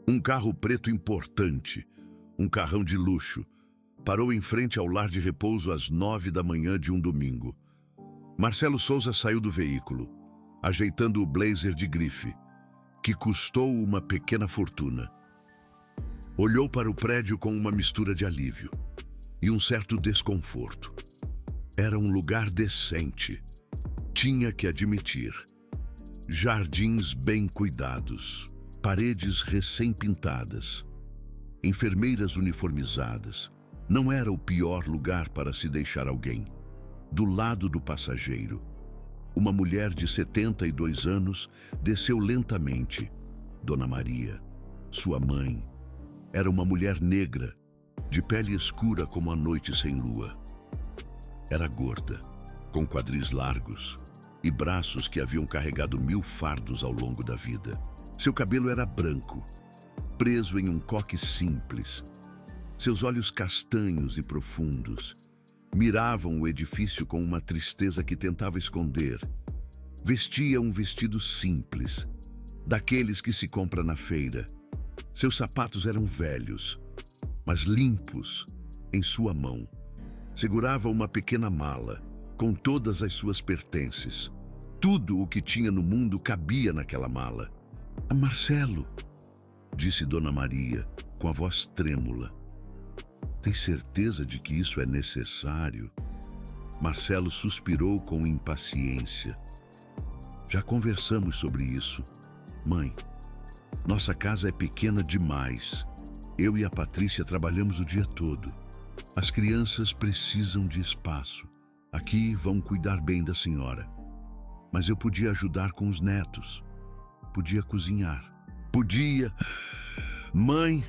Um carro preto importante, um carrão de luxo, parou em frente ao lar de repouso às 9 da manhã de um domingo. Marcelo Souza saiu do veículo, ajeitando o blazer de grife, que custou uma pequena fortuna. Olhou para o prédio com uma mistura de alívio e um certo desconforto. Era um lugar decente, tinha que admitir. Jardins bem cuidados, paredes recém-pintadas, enfermeiras uniformizadas. Não era o pior lugar para se deixar alguém. Do lado do passageiro, uma mulher de 72 anos desceu lentamente. Dona Maria, sua mãe, era uma mulher negra, de pele escura como a noite sem lua. Era gorda, com quadris largos e braços que haviam carregado 1000 fardos ao longo da vida. Seu cabelo era branco, preso em um coque simples. Seus olhos castanhos e profundos miravam o edifício com uma tristeza que tentava esconder. Vestia um vestido simples, daqueles que se compra na feira. Seus sapatos eram velhos, mas limpos. Em sua mão, segurava uma pequena mala com todas as suas pertences. Tudo o que tinha no mundo cabia naquela mala. Marcelo, disse Dona Maria, com a voz trêmula. Tem certeza de que isso é necessário? Marcelo suspirou com impaciência. Já conversamos sobre isso. Mãe, nossa casa é pequena demais. Eu e a Patrícia trabalhamos o dia todo. As crianças precisam de espaço. Aqui vão cuidar bem da senhora. Mas eu podia ajudar com os netos. Podia cozinhar. Podia... Mãe...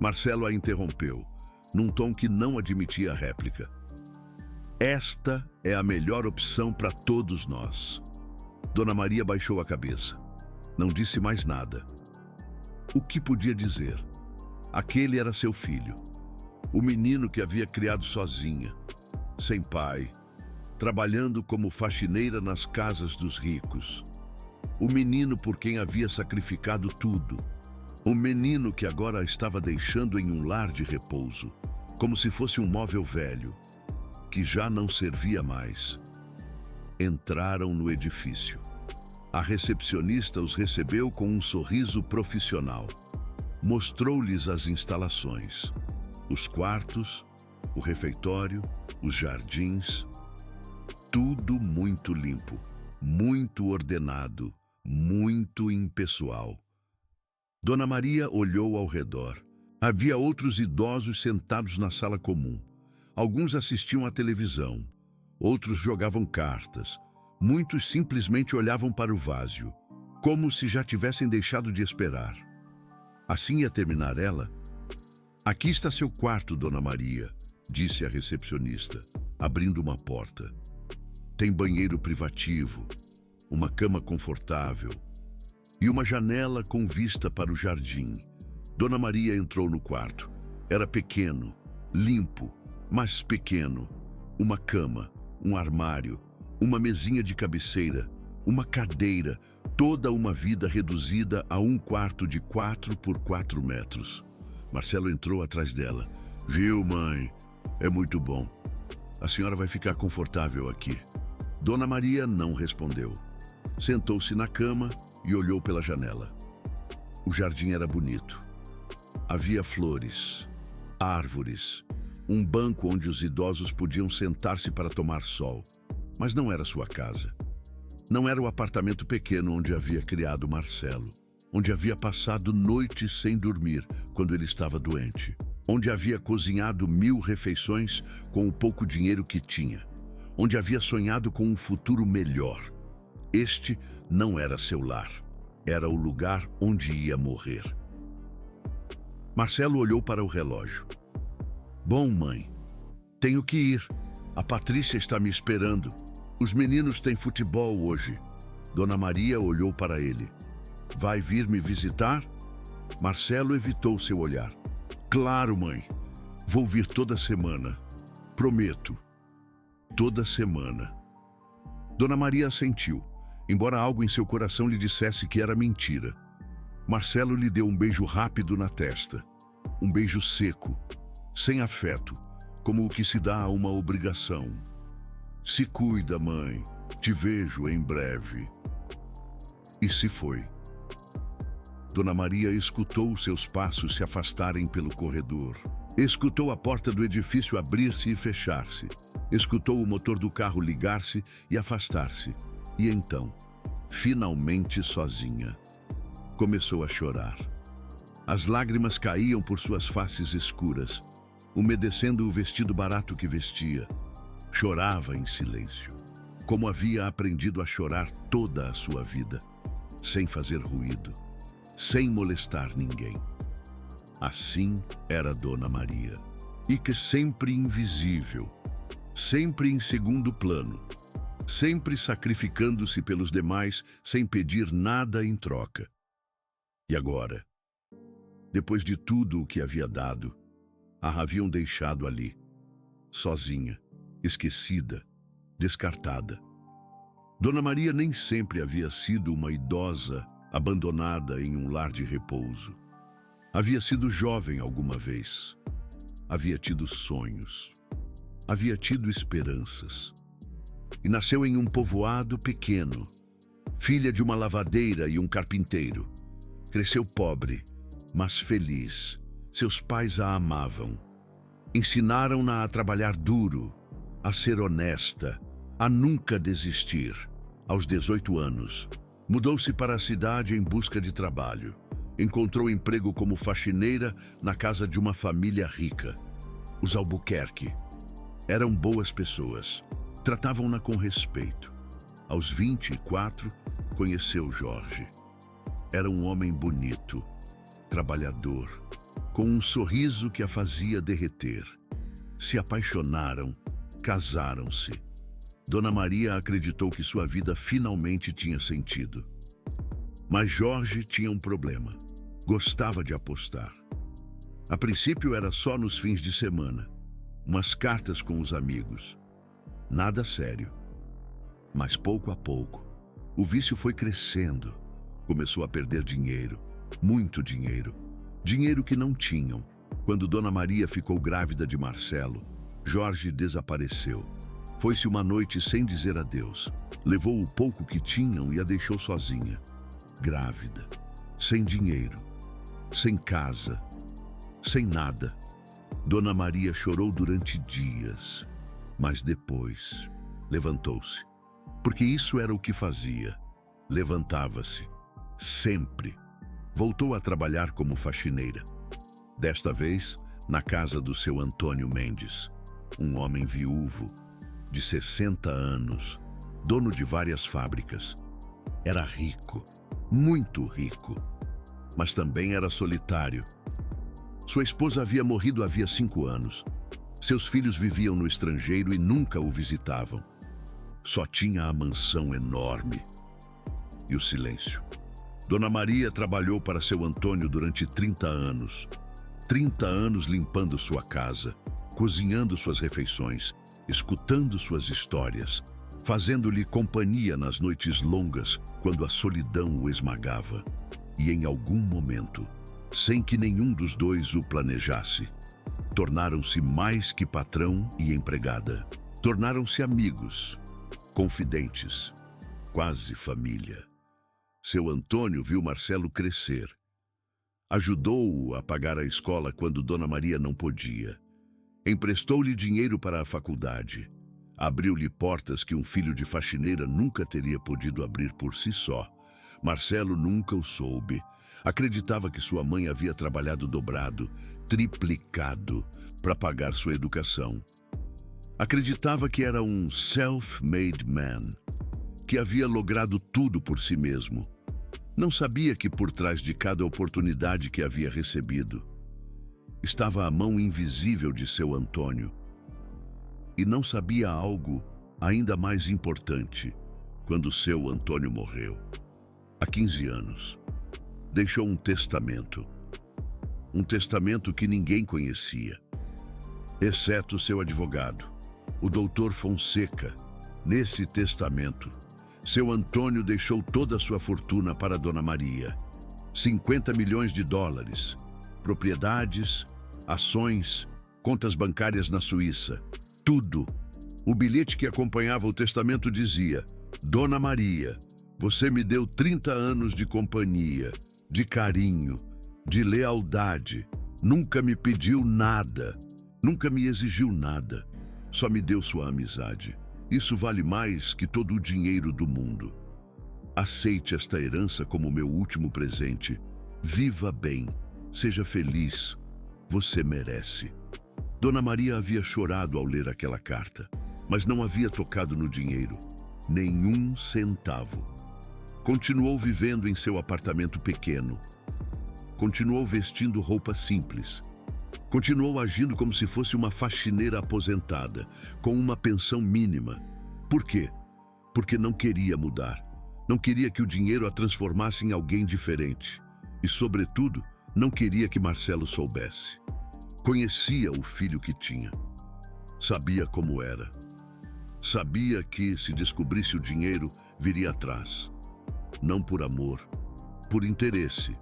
Marcelo a interrompeu, num tom que não admitia a réplica. Esta é a melhor opção para todos nós. Dona Maria baixou a cabeça. Não disse mais nada. O que podia dizer? Aquele era seu filho. O menino que havia criado sozinha, sem pai, trabalhando como faxineira nas casas dos ricos. O menino por quem havia sacrificado tudo. O menino que agora a estava deixando em um lar de repouso, como se fosse um móvel velho, que já não servia mais. Entraram no edifício. A recepcionista os recebeu com um sorriso profissional. Mostrou-lhes as instalações, os quartos, o refeitório, os jardins. Tudo muito limpo, muito ordenado, muito impessoal. Dona Maria olhou ao redor. Havia outros idosos sentados na sala comum. Alguns assistiam à televisão, outros jogavam cartas. Muitos simplesmente olhavam para o vazio, como se já tivessem deixado de esperar. Assim ia terminar ela. Aqui está seu quarto, Dona Maria, disse a recepcionista, abrindo uma porta. Tem banheiro privativo, uma cama confortável e uma janela com vista para o jardim. Dona Maria entrou no quarto. Era pequeno, limpo, mas pequeno. Uma cama, um armário, uma mesinha de cabeceira, uma cadeira, toda uma vida reduzida a um quarto de 4 por 4 metros. Marcelo entrou atrás dela. Viu, mãe? É muito bom. A senhora vai ficar confortável aqui. Dona Maria não respondeu. Sentou-se na cama e olhou pela janela. O jardim era bonito. Havia flores, árvores, um banco onde os idosos podiam sentar-se para tomar sol. Mas não era sua casa. Não era o apartamento pequeno onde havia criado Marcelo, onde havia passado noites sem dormir quando ele estava doente, onde havia cozinhado 1000 refeições com o pouco dinheiro que tinha, onde havia sonhado com um futuro melhor. Este não era seu lar. Era o lugar onde ia morrer. Marcelo olhou para o relógio. Bom, mãe, tenho que ir. A Patrícia está me esperando. Os meninos têm futebol hoje. Dona Maria olhou para ele. Vai vir me visitar? Marcelo evitou seu olhar. Claro, mãe. Vou vir toda semana. Prometo. Toda semana. Dona Maria assentiu, embora algo em seu coração lhe dissesse que era mentira. Marcelo lhe deu um beijo rápido na testa. Um beijo seco, sem afeto, como o que se dá a uma obrigação. Se cuida, mãe. Te vejo em breve. E se foi. Dona Maria escutou seus passos se afastarem pelo corredor. Escutou a porta do edifício abrir-se e fechar-se. Escutou o motor do carro ligar-se e afastar-se. E então, finalmente sozinha, começou a chorar. As lágrimas caíam por suas faces escuras, umedecendo o vestido barato que vestia. Chorava em silêncio, como havia aprendido a chorar toda a sua vida, sem fazer ruído, sem molestar ninguém. Assim era Dona Maria, e que sempre invisível, sempre em segundo plano, sempre sacrificando-se pelos demais sem pedir nada em troca. E agora, depois de tudo o que havia dado, a haviam deixado ali, sozinha, esquecida, descartada. Dona Maria nem sempre havia sido uma idosa abandonada em um lar de repouso. Havia sido jovem alguma vez. Havia tido sonhos. Havia tido esperanças. E nasceu em um povoado pequeno, filha de uma lavadeira e um carpinteiro. Cresceu pobre, mas feliz. Seus pais a amavam. Ensinaram-na a trabalhar duro, a ser honesta, a nunca desistir. Aos 18 anos, mudou-se para a cidade em busca de trabalho. Encontrou emprego como faxineira na casa de uma família rica. Os Albuquerque eram boas pessoas. Tratavam-na com respeito. Aos 24, conheceu Jorge. Era um homem bonito, trabalhador, com um sorriso que a fazia derreter. Se apaixonaram, casaram-se. Dona Maria acreditou que sua vida finalmente tinha sentido. Mas Jorge tinha um problema. Gostava de apostar. A princípio era só nos fins de semana. Umas cartas com os amigos. Nada sério. Mas pouco a pouco, o vício foi crescendo. Começou a perder dinheiro. Muito dinheiro. Dinheiro que não tinham. Quando Dona Maria ficou grávida de Marcelo, Jorge desapareceu. Foi-se uma noite sem dizer adeus. Levou o pouco que tinham e a deixou sozinha. Grávida. Sem dinheiro. Sem casa. Sem nada. Dona Maria chorou durante dias. Mas depois levantou-se. Porque isso era o que fazia. Levantava-se. Sempre. Voltou a trabalhar como faxineira. Desta vez, na casa do seu Antônio Mendes, um homem viúvo, de 60 anos, dono de várias fábricas. Era rico, muito rico, mas também era solitário. Sua esposa havia morrido havia 5 anos. Seus filhos viviam no estrangeiro e nunca o visitavam. Só tinha a mansão enorme e o silêncio. Dona Maria trabalhou para seu Antônio durante 30 anos. 30 anos limpando sua casa, cozinhando suas refeições, escutando suas histórias, fazendo-lhe companhia nas noites longas, quando a solidão o esmagava. E em algum momento, sem que nenhum dos dois o planejasse, tornaram-se mais que patrão e empregada. Tornaram-se amigos, confidentes, quase família. Seu Antônio viu Marcelo crescer. Ajudou-o a pagar a escola quando Dona Maria não podia. Emprestou-lhe dinheiro para a faculdade. Abriu-lhe portas que um filho de faxineira nunca teria podido abrir por si só. Marcelo nunca o soube. Acreditava que sua mãe havia trabalhado dobrado, triplicado, para pagar sua educação. Acreditava que era um self-made man, que havia logrado tudo por si mesmo. Não sabia que por trás de cada oportunidade que havia recebido, estava a mão invisível de seu Antônio. E não sabia algo ainda mais importante quando seu Antônio morreu. Há 15 anos, deixou um testamento. Um testamento que ninguém conhecia, exceto seu advogado, o doutor Fonseca. Nesse testamento, seu Antônio deixou toda a sua fortuna para Dona Maria 50 milhões de dólares, propriedades, ações, contas bancárias na Suíça, tudo. O bilhete que acompanhava o testamento dizia: Dona Maria, você me deu 30 anos de companhia, de carinho, de lealdade, nunca me pediu nada, nunca me exigiu nada, só me deu sua amizade. Isso vale mais que todo o dinheiro do mundo. Aceite esta herança como meu último presente. Viva bem, seja feliz, você merece. Dona Maria havia chorado ao ler aquela carta, mas não havia tocado no dinheiro, nenhum centavo. Continuou vivendo em seu apartamento pequeno. Continuou vestindo roupa simples. Continuou agindo como se fosse uma faxineira aposentada, com uma pensão mínima. Por quê? Porque não queria mudar. Não queria que o dinheiro a transformasse em alguém diferente. E, sobretudo, não queria que Marcelo soubesse. Conhecia o filho que tinha. Sabia como era. Sabia que, se descobrisse o dinheiro, viria atrás. Não por amor, por interesse.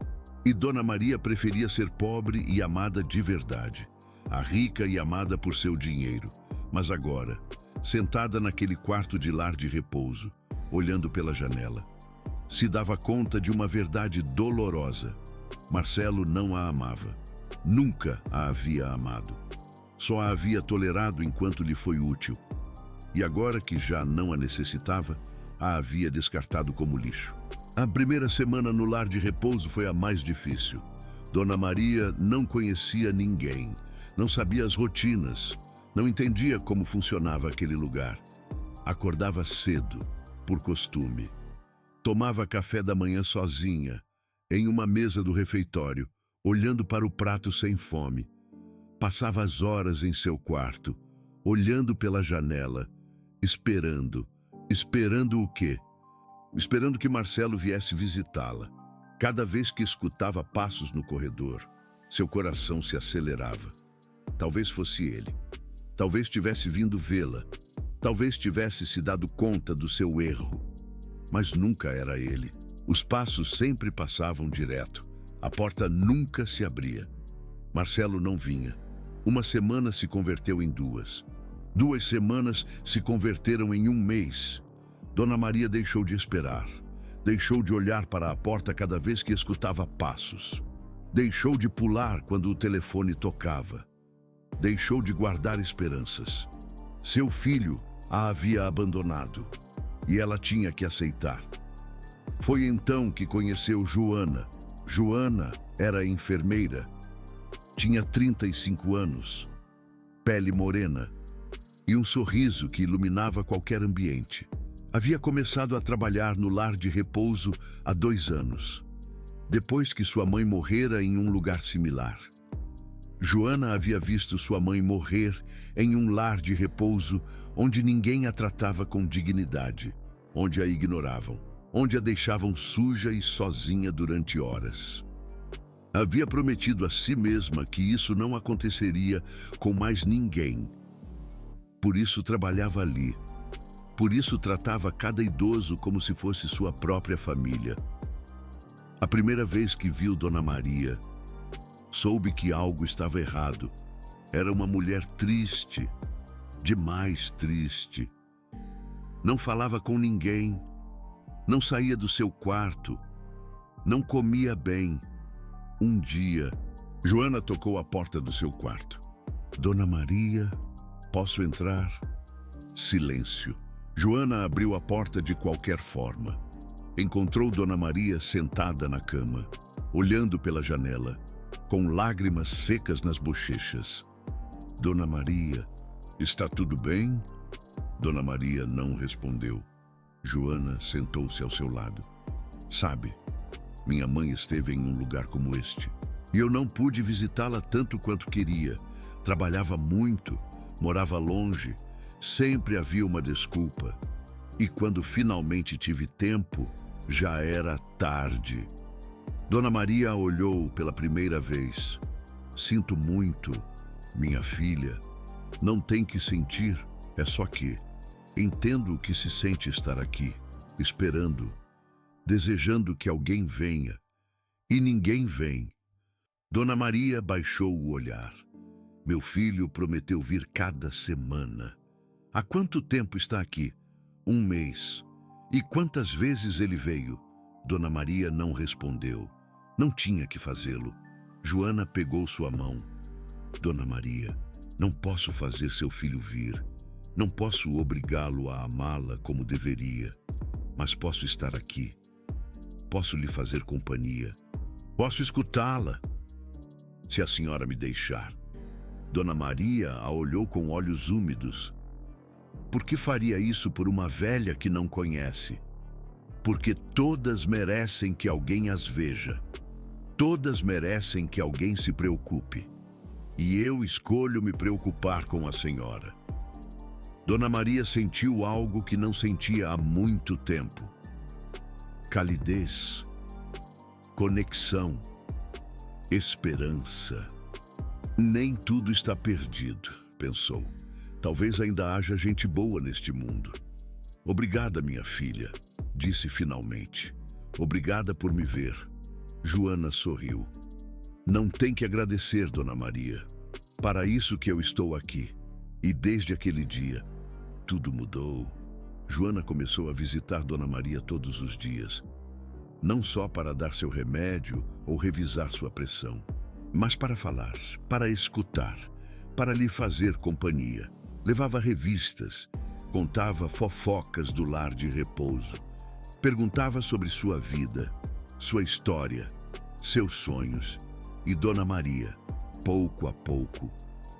E Dona Maria preferia ser pobre e amada de verdade, a rica e amada por seu dinheiro. Mas agora, sentada naquele quarto de lar de repouso, olhando pela janela, se dava conta de uma verdade dolorosa. Marcelo não a amava. Nunca a havia amado. Só a havia tolerado enquanto lhe foi útil. E agora que já não a necessitava, a havia descartado como lixo. A primeira semana no lar de repouso foi a mais difícil. Dona Maria não conhecia ninguém, não sabia as rotinas, não entendia como funcionava aquele lugar. Acordava cedo, por costume. Tomava café da manhã sozinha, em uma mesa do refeitório, olhando para o prato sem fome. Passava as horas em seu quarto, olhando pela janela, esperando. Esperando o quê? Esperando que Marcelo viesse visitá-la. Cada vez que escutava passos no corredor, seu coração se acelerava. Talvez fosse ele. Talvez tivesse vindo vê-la. Talvez tivesse se dado conta do seu erro. Mas nunca era ele. Os passos sempre passavam direto. A porta nunca se abria. Marcelo não vinha. Uma semana se converteu em 2. 2 semanas se converteram em 1 mês. Dona Maria deixou de esperar. Deixou de olhar para a porta cada vez que escutava passos. Deixou de pular quando o telefone tocava. Deixou de guardar esperanças. Seu filho a havia abandonado e ela tinha que aceitar. Foi então que conheceu Joana. Joana era enfermeira. Tinha 35 anos, pele morena e um sorriso que iluminava qualquer ambiente. Havia começado a trabalhar no lar de repouso há 2 anos, depois que sua mãe morrera em um lugar similar. Joana havia visto sua mãe morrer em um lar de repouso onde ninguém a tratava com dignidade, onde a ignoravam, onde a deixavam suja e sozinha durante horas. Havia prometido a si mesma que isso não aconteceria com mais ninguém. Por isso trabalhava ali. Por isso tratava cada idoso como se fosse sua própria família. A primeira vez que viu Dona Maria, soube que algo estava errado. Era uma mulher triste, demais triste. Não falava com ninguém, não saía do seu quarto, não comia bem. Um dia, Joana tocou a porta do seu quarto. Dona Maria, posso entrar? Silêncio. Joana abriu a porta de qualquer forma. Encontrou Dona Maria sentada na cama, olhando pela janela, com lágrimas secas nas bochechas. Dona Maria, está tudo bem? Dona Maria não respondeu. Joana sentou-se ao seu lado. Sabe, minha mãe esteve em um lugar como este, e eu não pude visitá-la tanto quanto queria. Trabalhava muito, morava longe, sempre havia uma desculpa. E quando finalmente tive tempo, já era tarde. Dona Maria a olhou pela primeira vez. Sinto muito, minha filha. Não tem que sentir, é só que entendo o que se sente estar aqui, esperando, desejando que alguém venha, E ninguém vem. Dona Maria baixou o olhar. Meu filho prometeu vir cada semana. Há quanto tempo está aqui? 1 mês. E quantas vezes ele veio? Dona Maria não respondeu. Não tinha que fazê-lo. Joana pegou sua mão. Dona Maria, não posso fazer seu filho vir. Não posso obrigá-lo a amá-la como deveria. Mas posso estar aqui. Posso lhe fazer companhia. Posso escutá-la. Se a senhora me deixar. Dona Maria a olhou com olhos úmidos. Por que faria isso por uma velha que não conhece? Porque todas merecem que alguém as veja. Todas merecem que alguém se preocupe. E eu escolho me preocupar com a senhora. Dona Maria sentiu algo que não sentia há muito tempo. Calidez, conexão, esperança. Nem tudo está perdido, pensou. Talvez ainda haja gente boa neste mundo. Obrigada, minha filha, disse finalmente. Obrigada por me ver. Joana sorriu. Não tem que agradecer, Dona Maria. Para isso que eu estou aqui. E desde aquele dia, tudo mudou. Joana começou a visitar Dona Maria todos os dias. Não só para dar seu remédio ou revisar sua pressão, mas para falar, para escutar, para lhe fazer companhia. Levava revistas, contava fofocas do lar de repouso, perguntava sobre sua vida, sua história, seus sonhos. E Dona Maria, pouco a pouco,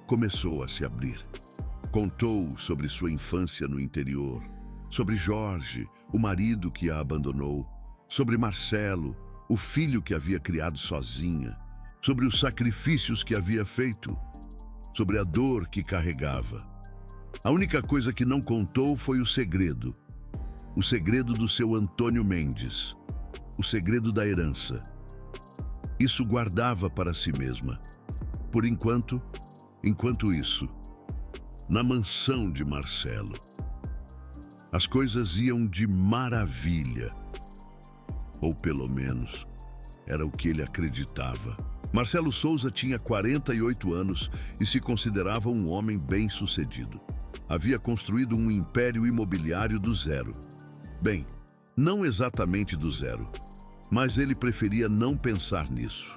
começou a se abrir. Contou sobre sua infância no interior, sobre Jorge, o marido que a abandonou, sobre Marcelo, o filho que havia criado sozinha, sobre os sacrifícios que havia feito, sobre a dor que carregava. A única coisa que não contou foi o segredo do seu Antônio Mendes, o segredo da herança. Isso guardava para si mesma. Por enquanto isso, na mansão de Marcelo, as coisas iam de maravilha. Ou pelo menos, era o que ele acreditava. Marcelo Souza tinha 48 anos e se considerava um homem bem-sucedido. Havia construído um império imobiliário do zero. Bem, não exatamente do zero, mas ele preferia não pensar nisso.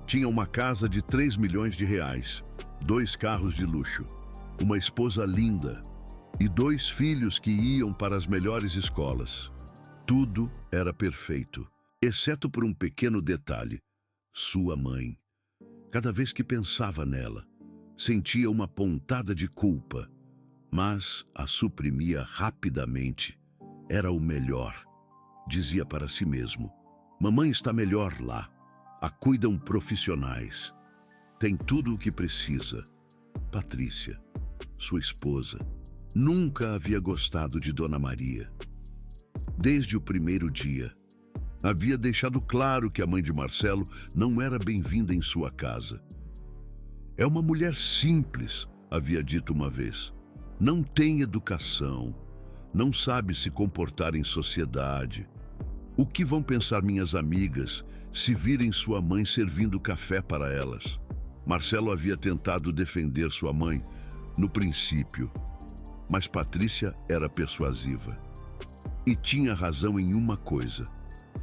Tinha uma casa de 3 milhões de reais, 2 carros de luxo, uma esposa linda e 2 filhos que iam para as melhores escolas. Tudo era perfeito, exceto por um pequeno detalhe: sua mãe. Cada vez que pensava nela, sentia uma pontada de culpa, mas a suprimia rapidamente. Era o melhor, dizia para si mesmo. Mamãe está melhor lá. A cuidam profissionais. Tem tudo o que precisa. Patrícia, sua esposa, nunca havia gostado de Dona Maria. Desde o primeiro dia, havia deixado claro que a mãe de Marcelo não era bem-vinda em sua casa. É uma mulher simples, havia dito uma vez. Não tem educação, não sabe se comportar em sociedade. O que vão pensar minhas amigas se virem sua mãe servindo café para elas? Marcelo havia tentado defender sua mãe no princípio, mas Patrícia era persuasiva. E tinha razão em uma coisa.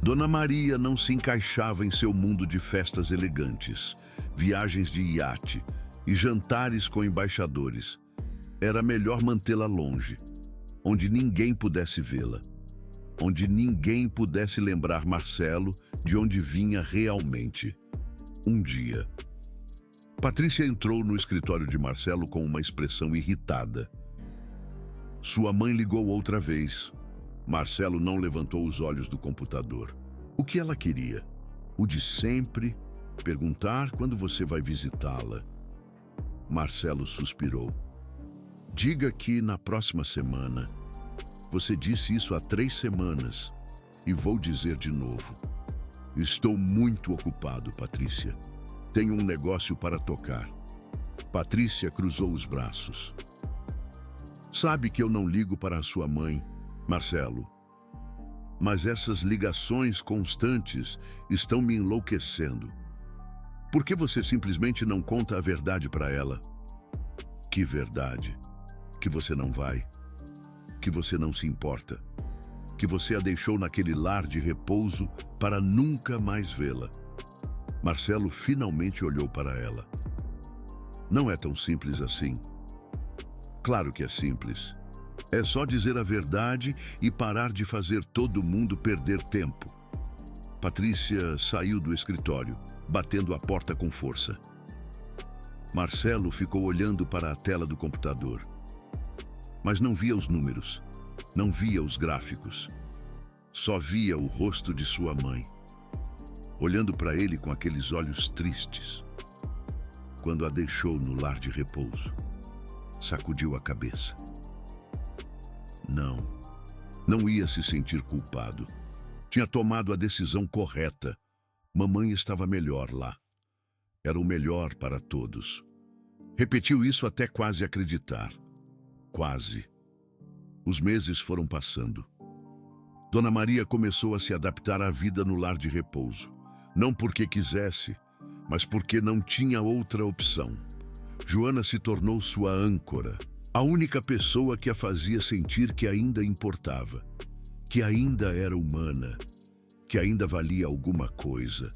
Dona Maria não se encaixava em seu mundo de festas elegantes, viagens de iate e jantares com embaixadores. Era melhor mantê-la longe, onde ninguém pudesse vê-la, onde ninguém pudesse lembrar Marcelo de onde vinha realmente. Um dia, Patrícia entrou no escritório de Marcelo com uma expressão irritada. Sua mãe ligou outra vez. Marcelo não levantou os olhos do computador. O que ela queria? O de sempre, perguntar quando você vai visitá-la. Marcelo suspirou. Diga que na próxima semana. Você disse isso há 3 semanas e vou dizer de novo. Estou muito ocupado, Patrícia. Tenho um negócio para tocar. Patrícia cruzou os braços. Sabe que eu não ligo para a sua mãe, Marcelo. Mas essas ligações constantes estão me enlouquecendo. Por que você simplesmente não conta a verdade para ela? Que verdade? Que você não vai? Que você não se importa? Que você a deixou naquele lar de repouso para nunca mais vê-la? Marcelo finalmente olhou para ela. Não é tão simples assim. Claro que é simples. É só dizer a verdade e parar de fazer todo mundo perder tempo. Patrícia saiu do escritório, batendo a porta com força. Marcelo ficou olhando para a tela do computador. Mas não via os números, não via os gráficos. Só via o rosto de sua mãe, olhando para ele com aqueles olhos tristes. Quando a deixou no lar de repouso, sacudiu a cabeça. Não ia se sentir culpado. Tinha tomado a decisão correta. Mamãe estava melhor lá. Era o melhor para todos. Repetiu isso até quase acreditar. Quase. Os meses foram passando. Dona Maria começou a se adaptar à vida no lar de repouso. Não porque quisesse, mas porque não tinha outra opção. Joana se tornou sua âncora, a única pessoa que a fazia sentir que ainda importava, que ainda era humana, que ainda valia alguma coisa.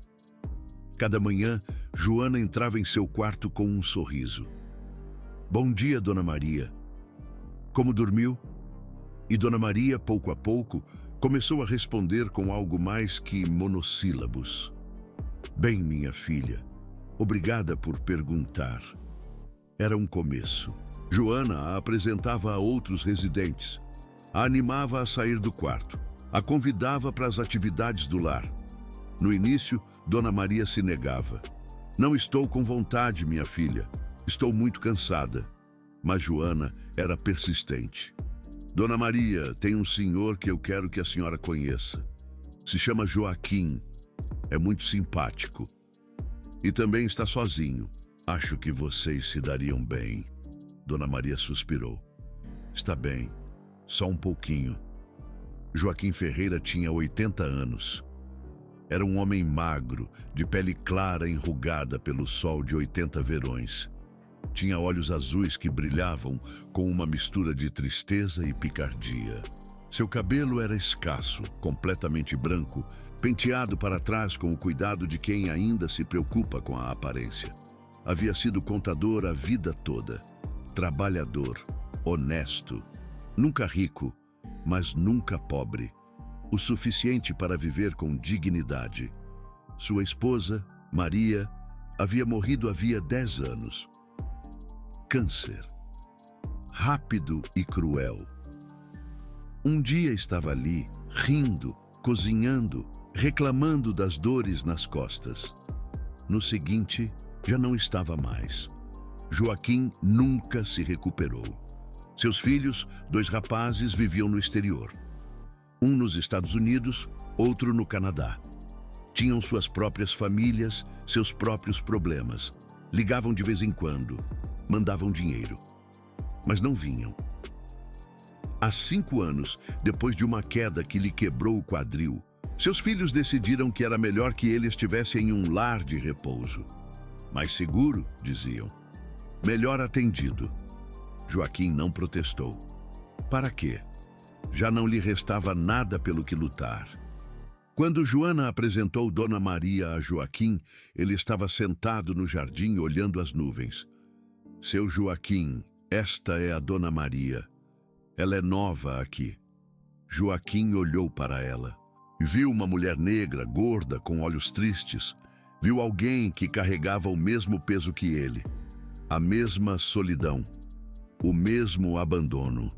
Cada manhã, Joana entrava em seu quarto com um sorriso. Bom dia, Dona Maria. Como dormiu? E Dona Maria, pouco a pouco, começou a responder com algo mais que monossílabos. Bem, minha filha, obrigada por perguntar. Era um começo. Joana a apresentava a outros residentes, a animava a sair do quarto, a convidava para as atividades do lar. No início, Dona Maria se negava. Não estou com vontade, minha filha. Estou muito cansada. Mas Joana era persistente. Dona Maria, tem um senhor que eu quero que a senhora conheça. Se chama Joaquim. É muito simpático. E também está sozinho. Acho que vocês se dariam bem. Dona Maria suspirou. Está bem, só um pouquinho. Joaquim Ferreira tinha 80 anos. Era um homem magro, de pele clara enrugada pelo sol de 80 verões. Tinha olhos azuis que brilhavam com uma mistura de tristeza e picardia. Seu cabelo era escasso, completamente branco, penteado para trás com o cuidado de quem ainda se preocupa com a aparência. Havia sido contador a vida toda. Trabalhador, honesto, nunca rico, mas nunca pobre. O suficiente para viver com dignidade. Sua esposa, Maria, havia morrido havia 10 anos. Câncer. Rápido e cruel. Um dia estava ali, rindo, cozinhando, reclamando das dores nas costas. No seguinte, já não estava mais. Joaquim nunca se recuperou. Seus filhos, 2 rapazes, viviam no exterior. Um nos Estados Unidos, outro no Canadá. Tinham suas próprias famílias, seus próprios problemas. Ligavam de vez em quando, mandavam dinheiro. Mas não vinham. Há 5 anos, depois de uma queda que lhe quebrou o quadril, seus filhos decidiram que era melhor que ele estivesse em um lar de repouso. Mais seguro, diziam. Melhor atendido. Joaquim não protestou. Para quê? Já não lhe restava nada pelo que lutar. Quando Joana apresentou Dona Maria a Joaquim, ele estava sentado no jardim olhando as nuvens. Seu Joaquim, esta é a Dona Maria. Ela é nova aqui. Joaquim olhou para ela. Viu uma mulher negra, gorda, com olhos tristes. Viu alguém que carregava o mesmo peso que ele. A mesma solidão. O mesmo abandono.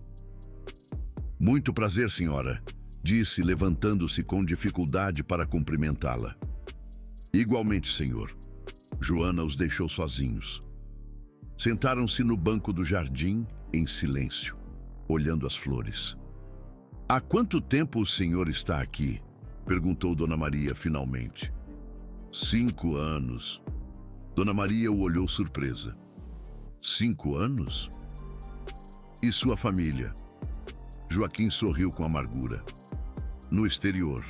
Muito prazer, senhora, disse, levantando-se com dificuldade para cumprimentá-la. Igualmente, senhor. Joana os deixou sozinhos. Sentaram-se no banco do jardim, em silêncio, olhando as flores. Há quanto tempo o senhor está aqui? Perguntou Dona Maria finalmente. 5 anos. Dona Maria o olhou surpresa. 5 anos? E sua família? Joaquim sorriu com amargura. no exterior,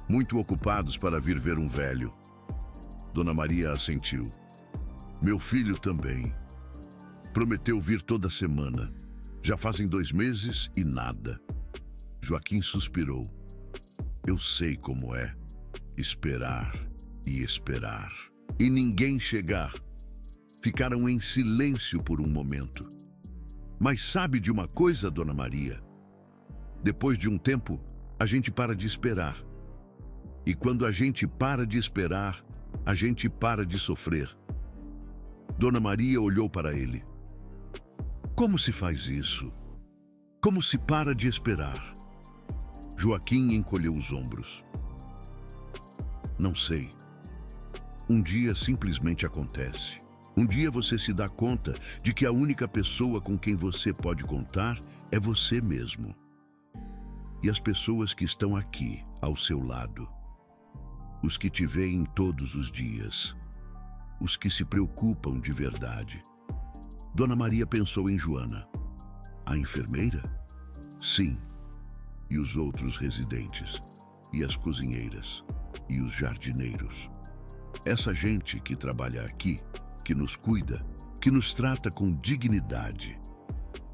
muito ocupados para vir ver um velho. Dona Maria assentiu. Meu filho também. Prometeu vir toda semana. Já fazem 2 meses e nada. Joaquim suspirou. Eu sei como é. Esperar e esperar. E ninguém chegar. Ficaram em silêncio por um momento. Mas sabe de uma coisa, Dona Maria? Depois de um tempo, a gente para de esperar. E quando a gente para de esperar, a gente para de sofrer. Dona Maria olhou para ele. Como se faz isso? Como se para de esperar? Joaquim encolheu os ombros. Não sei. Um dia simplesmente acontece. Um dia você se dá conta de que a única pessoa com quem você pode contar é você mesmo. E as pessoas que estão aqui, ao seu lado. Os que te veem todos os dias. Os que se preocupam de verdade. Dona Maria pensou em Joana. A enfermeira? Sim. E os outros residentes. E as cozinheiras. E os jardineiros. Essa gente que trabalha aqui, que nos cuida, que nos trata com dignidade.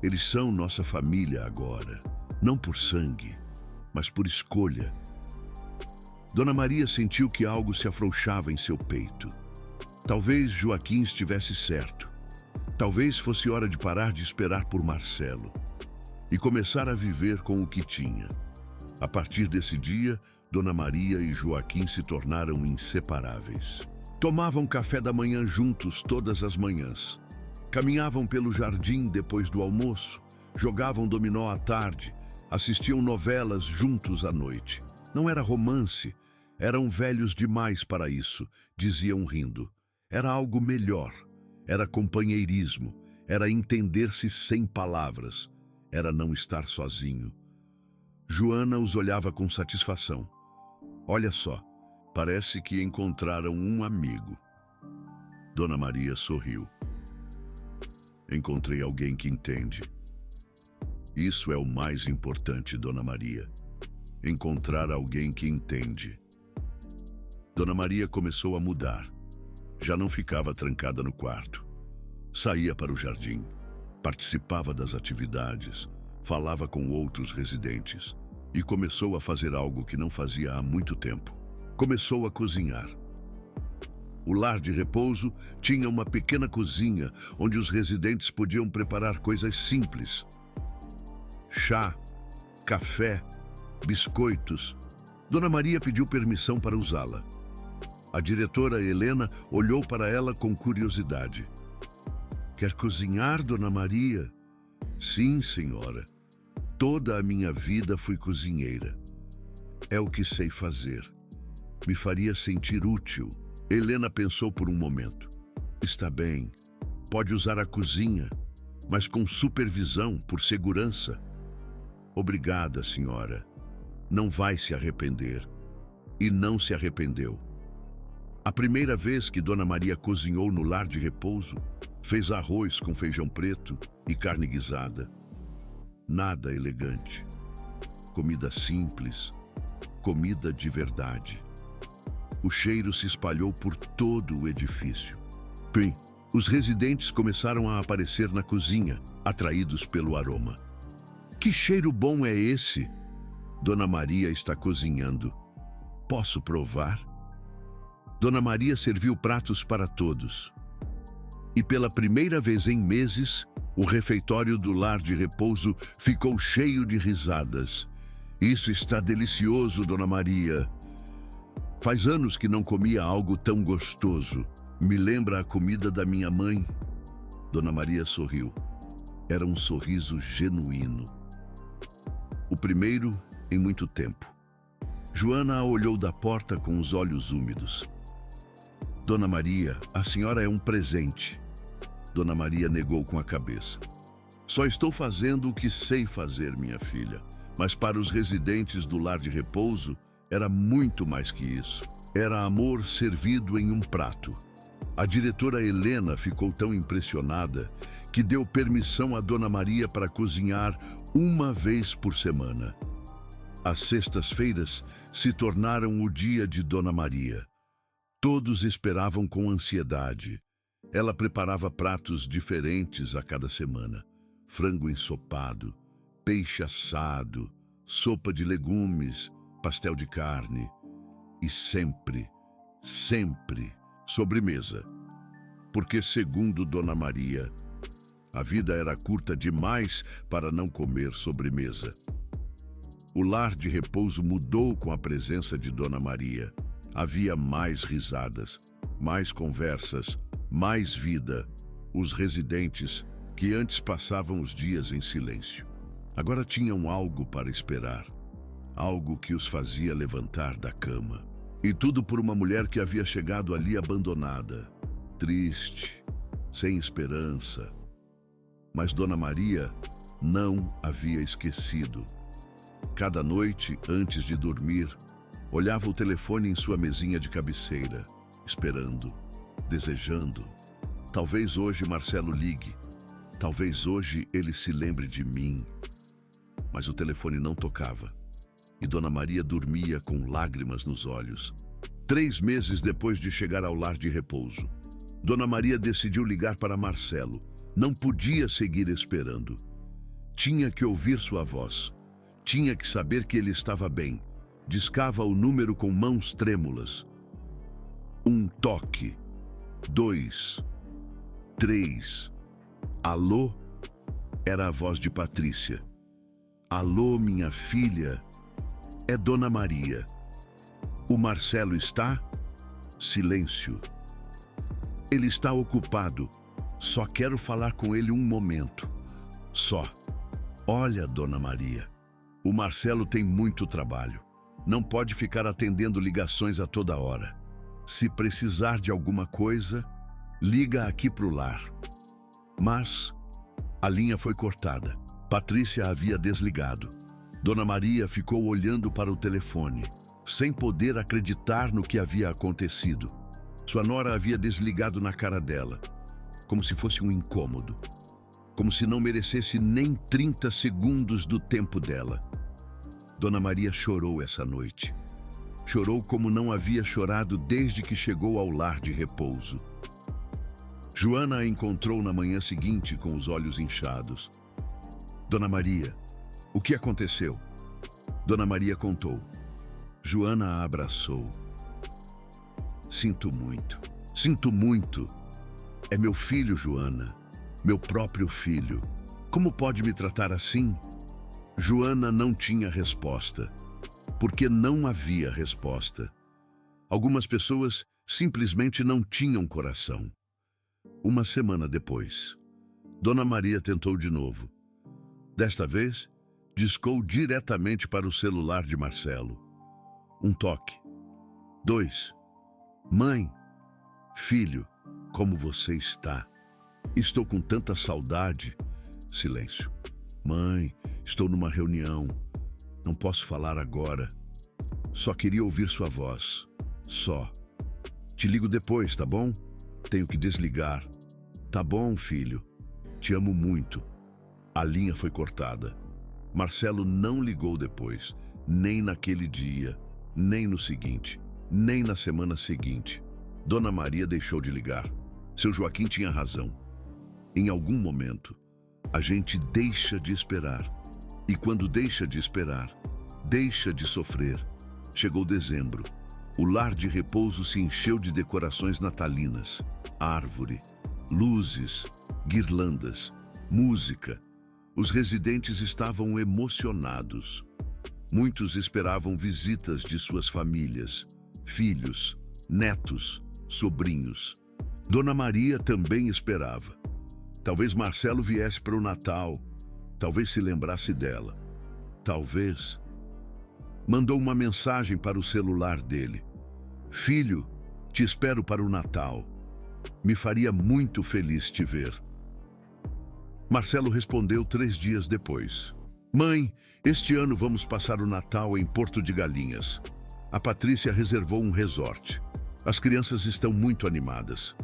Eles são nossa família agora, não por sangue, mas por escolha. Dona Maria sentiu que algo se afrouxava em seu peito. Talvez Joaquim estivesse certo. Talvez fosse hora de parar de esperar por Marcelo e começar a viver com o que tinha. A partir desse dia, Dona Maria e Joaquim se tornaram inseparáveis. Tomavam café da manhã juntos todas as manhãs. Caminhavam pelo jardim depois do almoço, jogavam dominó à tarde, assistiam novelas juntos à noite. Não era romance, eram velhos demais para isso, diziam rindo. Era algo melhor, era companheirismo, era entender-se sem palavras, era não estar sozinho. Joana os olhava com satisfação. Olha só. Parece que encontraram um amigo. Dona Maria sorriu. Encontrei alguém que entende. Isso é o mais importante, Dona Maria. Encontrar alguém que entende. Dona Maria começou a mudar. Já não ficava trancada no quarto. Saía para o jardim. Participava das atividades. Falava com outros residentes. E começou a fazer algo que não fazia há muito tempo. Começou a cozinhar. O lar de repouso tinha uma pequena cozinha onde os residentes podiam preparar coisas simples. Chá, café, biscoitos. Dona Maria pediu permissão para usá-la. A diretora Helena olhou para ela com curiosidade. Quer cozinhar, Dona Maria? Sim, senhora. Toda a minha vida fui cozinheira. É o que sei fazer. Me faria sentir útil. Helena pensou por um momento. Está bem, pode usar a cozinha, mas com supervisão, por segurança. Obrigada, senhora. Não vai se arrepender. E não se arrependeu. A primeira vez que Dona Maria cozinhou no lar de repouso, fez arroz com feijão preto e carne guisada. Nada elegante. Comida simples. Comida de verdade. O cheiro se espalhou por todo o edifício. Bem, os residentes começaram a aparecer na cozinha, atraídos pelo aroma. Que cheiro bom é esse? Dona Maria está cozinhando. Posso provar? Dona Maria serviu pratos para todos. E pela primeira vez em meses, o refeitório do lar de repouso ficou cheio de risadas. Isso está delicioso, Dona Maria. Faz anos que não comia algo tão gostoso. Me lembra a comida da minha mãe. Dona Maria sorriu. Era um sorriso genuíno. O primeiro em muito tempo. Joana a olhou da porta com os olhos úmidos. Dona Maria, a senhora é um presente. Dona Maria negou com a cabeça. Só estou fazendo o que sei fazer, minha filha. Mas para os residentes do lar de repouso, era muito mais que isso. Era amor servido em um prato. A diretora Helena ficou tão impressionada que deu permissão a Dona Maria para cozinhar uma vez por semana. As sextas-feiras se tornaram o dia de Dona Maria. Todos esperavam com ansiedade. Ela preparava pratos diferentes a cada semana: frango ensopado, peixe assado, sopa de legumes, pastel de carne e sempre sobremesa. Porque, segundo Dona Maria, a vida era curta demais para não comer sobremesa. O lar de repouso mudou com a presença de Dona Maria. Havia mais risadas, mais conversas, mais vida. Os residentes, que antes passavam os dias em silêncio, agora tinham algo para esperar. Algo que os fazia levantar da cama. E tudo por uma mulher que havia chegado ali abandonada, triste, sem esperança. Mas Dona Maria não havia esquecido. Cada noite, antes de dormir, olhava o telefone em sua mesinha de cabeceira, esperando, desejando. Talvez hoje Marcelo ligue. Talvez hoje ele se lembre de mim. Mas o telefone não tocava. E Dona Maria dormia com lágrimas nos olhos. 3 meses depois de chegar ao lar de repouso, Dona Maria decidiu ligar para Marcelo. Não podia seguir esperando. Tinha que ouvir sua voz. Tinha que saber que ele estava bem. Discava o número com mãos trêmulas. 1 toque. 2. 3. Alô? Era a voz de Patrícia. Alô, minha filha. É Dona Maria. O Marcelo está? Silêncio. Ele está ocupado. Só quero falar com ele um momento. Só. Olha, Dona Maria. O Marcelo tem muito trabalho. Não pode ficar atendendo ligações a toda hora. Se precisar de alguma coisa, liga aqui pro lar. Mas a linha foi cortada. Patrícia havia desligado. Dona Maria ficou olhando para o telefone, sem poder acreditar no que havia acontecido. Sua nora havia desligado na cara dela, como se fosse um incômodo, como se não merecesse nem 30 segundos do tempo dela. Dona Maria chorou essa noite. Chorou como não havia chorado desde que chegou ao lar de repouso. Joana a encontrou na manhã seguinte com os olhos inchados. Dona Maria, o que aconteceu? Dona Maria contou. Joana a abraçou. Sinto muito. Sinto muito. É meu filho, Joana. Meu próprio filho. Como pode me tratar assim? Joana não tinha resposta. Porque não havia resposta. Algumas pessoas simplesmente não tinham coração. Uma semana depois, Dona Maria tentou de novo. Desta vez, discou diretamente para o celular de Marcelo. 1 toque. 2. Mãe, filho, como você está? Estou com tanta saudade. Silêncio. Mãe, estou numa reunião. Não posso falar agora. Só queria ouvir sua voz. Só. Te ligo depois, tá bom? Tenho que desligar. Tá bom, filho. Te amo muito. A linha foi cortada. Marcelo não ligou depois, nem naquele dia, nem no seguinte, nem na semana seguinte. Dona Maria deixou de ligar. Seu Joaquim tinha razão. Em algum momento, a gente deixa de esperar. E quando deixa de esperar, deixa de sofrer. Chegou dezembro. O lar de repouso se encheu de decorações natalinas, árvore, luzes, guirlandas, música. Os residentes estavam emocionados. Muitos esperavam visitas de suas famílias, filhos, netos, sobrinhos. Dona Maria também esperava. Talvez Marcelo viesse para o Natal, talvez se lembrasse dela. Talvez. Mandou uma mensagem para o celular dele. Filho, te espero para o Natal. Me faria muito feliz te ver. Marcelo respondeu 3 dias depois. Mãe, este ano vamos passar o Natal em Porto de Galinhas. A Patrícia reservou um resort. As crianças estão muito animadas.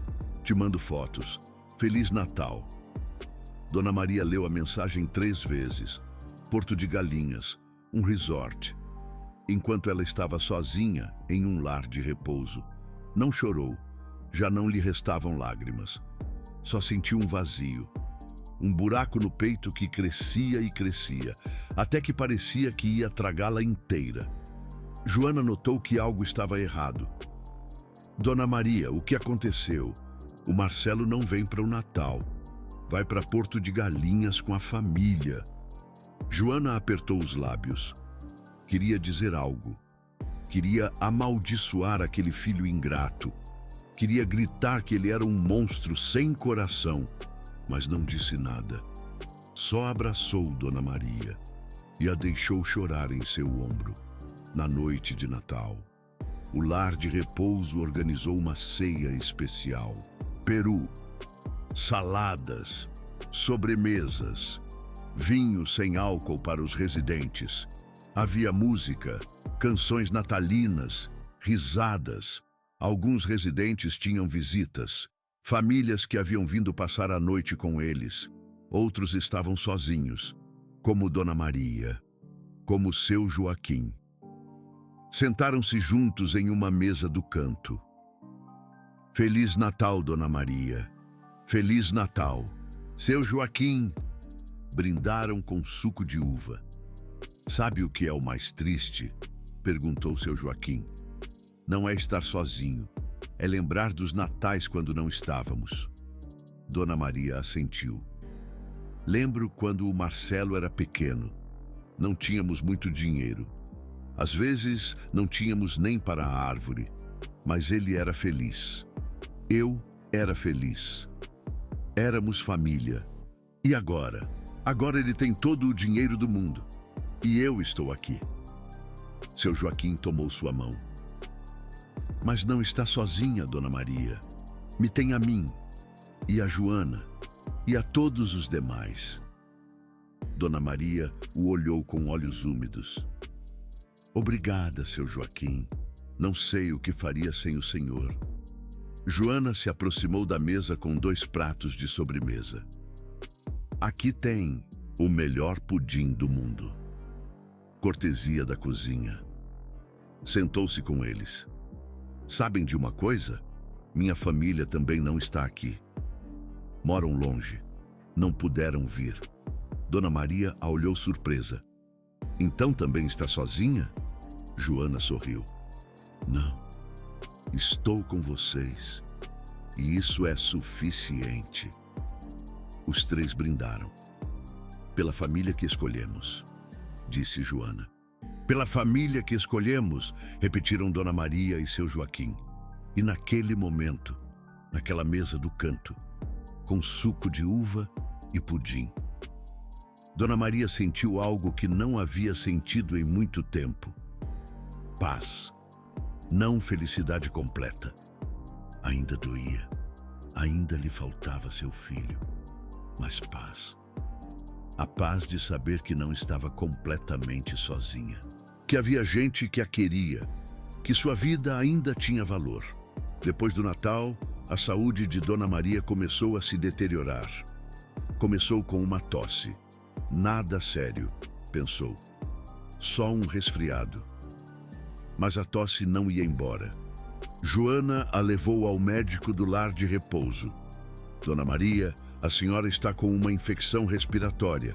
Te mando fotos. Feliz Natal. Dona Maria leu a mensagem 3 vezes. Porto de Galinhas, um resort. enquanto ela estava sozinha em um lar de repouso. Não chorou, já não lhe restavam lágrimas. Só sentiu um vazio, um buraco no peito que crescia e crescia, até que parecia que ia tragá-la inteira. Joana notou que algo estava errado. Dona Maria, o que aconteceu? O Marcelo não vem para o Natal. Vai para Porto de Galinhas com a família. Joana apertou os lábios. Queria dizer algo. Queria amaldiçoar aquele filho ingrato. Queria gritar que ele era um monstro sem coração, mas não disse nada. Só abraçou Dona Maria e a deixou chorar em seu ombro. Na noite de Natal, o lar de repouso organizou uma ceia especial. Peru, saladas, sobremesas, vinho sem álcool para os residentes. Havia música, canções natalinas, risadas. Alguns residentes tinham visitas, famílias que haviam vindo passar a noite com eles. Outros estavam sozinhos, como Dona Maria, como seu Joaquim. Sentaram-se juntos em uma mesa do canto. Feliz Natal, Dona Maria. Feliz Natal. Seu Joaquim. Brindaram com suco de uva. Sabe o que é o mais triste? Perguntou seu Joaquim. Não é estar sozinho, é lembrar dos natais quando não estávamos. Dona Maria assentiu. Lembro quando o Marcelo era pequeno. Não tínhamos muito dinheiro. Às vezes não tínhamos nem para a árvore, mas ele era feliz. Eu era feliz. Éramos família. E agora? Agora ele tem todo o dinheiro do mundo. E eu estou aqui. Seu Joaquim tomou sua mão. Mas não está sozinha, Dona Maria. Me tem a mim, e a Joana, e a todos os demais. Dona Maria o olhou com olhos úmidos. Obrigada, seu Joaquim. Não sei o que faria sem o senhor. Joana se aproximou da mesa com 2 pratos de sobremesa. Aqui tem o melhor pudim do mundo. Cortesia da cozinha. Sentou-se com eles. Sabem de uma coisa? Minha família também não está aqui. Moram longe. Não puderam vir. Dona Maria a olhou surpresa. Então também está sozinha? Joana sorriu. Não. Estou com vocês. E isso é suficiente. Os 3 brindaram. Pela família que escolhemos, disse Joana. Pela família que escolhemos, repetiram Dona Maria e seu Joaquim. E naquele momento, naquela mesa do canto, com suco de uva e pudim, Dona Maria sentiu algo que não havia sentido em muito tempo. Paz. Não felicidade completa. Ainda doía. Ainda lhe faltava seu filho. Mas paz. A paz de saber que não estava completamente sozinha. Que havia gente que a queria. Que sua vida ainda tinha valor. Depois do Natal, a saúde de Dona Maria começou a se deteriorar. Começou com uma tosse. Nada sério, pensou. Só um resfriado. Mas a tosse não ia embora. Joana a levou ao médico do lar de repouso. Dona Maria, a senhora está com uma infecção respiratória.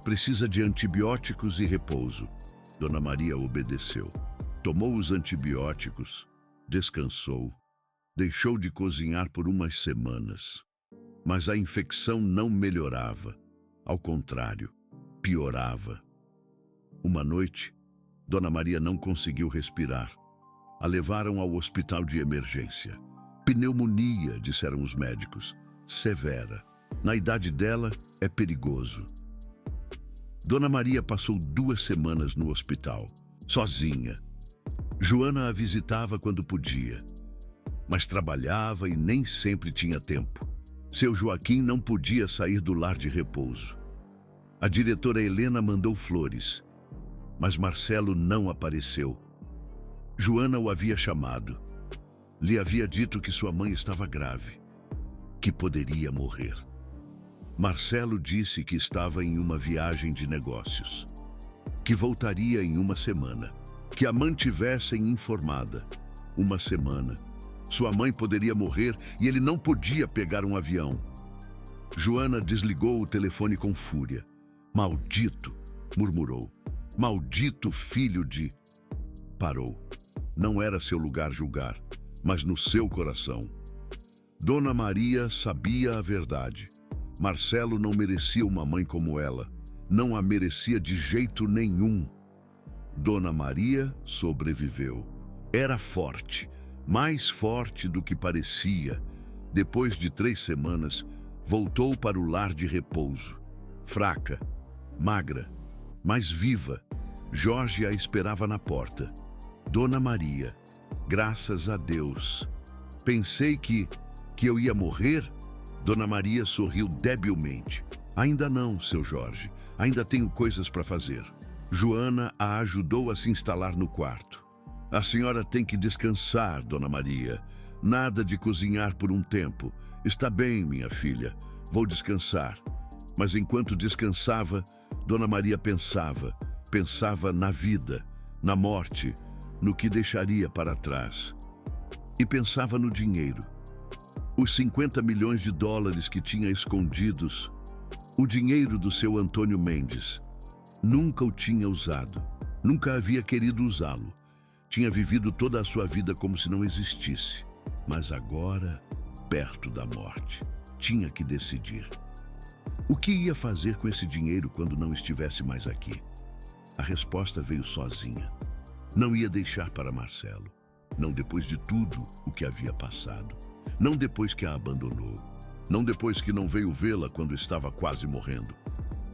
Precisa de antibióticos e repouso. Dona Maria obedeceu. Tomou os antibióticos, descansou, deixou de cozinhar por umas semanas. Mas a infecção não melhorava. Ao contrário, piorava. Uma noite, Dona Maria não conseguiu respirar. A levaram ao hospital de emergência. Pneumonia, disseram os médicos. Severa. Na idade dela, é perigoso. Dona Maria passou 2 semanas no hospital, sozinha. Joana a visitava quando podia, mas trabalhava e nem sempre tinha tempo. Seu Joaquim não podia sair do lar de repouso. A diretora Helena mandou flores, mas Marcelo não apareceu. Joana o havia chamado. Lhe havia dito que sua mãe estava grave, que poderia morrer. Marcelo disse que estava em uma viagem de negócios, que voltaria em uma semana. que a mantivessem informada. Uma semana. Sua mãe poderia morrer e ele não podia pegar um avião. Joana desligou o telefone com fúria. Maldito, murmurou. Maldito filho de... Parou. Não era seu lugar julgar, mas no seu coração. Dona Maria sabia a verdade. Marcelo não merecia uma mãe como ela. Não a merecia de jeito nenhum. Dona Maria sobreviveu. Era forte, mais forte do que parecia. Depois de 3 semanas, voltou para o lar de repouso. Fraca, magra, mas viva. Jorge a esperava na porta. Dona Maria, graças a Deus. Pensei que eu ia morrer? Dona Maria sorriu debilmente. Ainda não, seu Jorge. Ainda tenho coisas para fazer. Joana a ajudou a se instalar no quarto. A senhora tem que descansar, Dona Maria. Nada de cozinhar por um tempo. Está bem, minha filha. Vou descansar. Mas enquanto descansava, Dona Maria pensava na vida, na morte, no que deixaria para trás. E pensava no dinheiro. Os 50 milhões de dólares que tinha escondidos. O dinheiro do seu Antônio Mendes. Nunca o tinha usado. Nunca havia querido usá-lo. Tinha vivido toda a sua vida como se não existisse. Mas agora, perto da morte, tinha que decidir. O que ia fazer com esse dinheiro quando não estivesse mais aqui? A resposta veio sozinha. Não ia deixar para Marcelo. Não depois de tudo o que havia passado. Não depois que a abandonou. Não depois que não veio vê-la quando estava quase morrendo.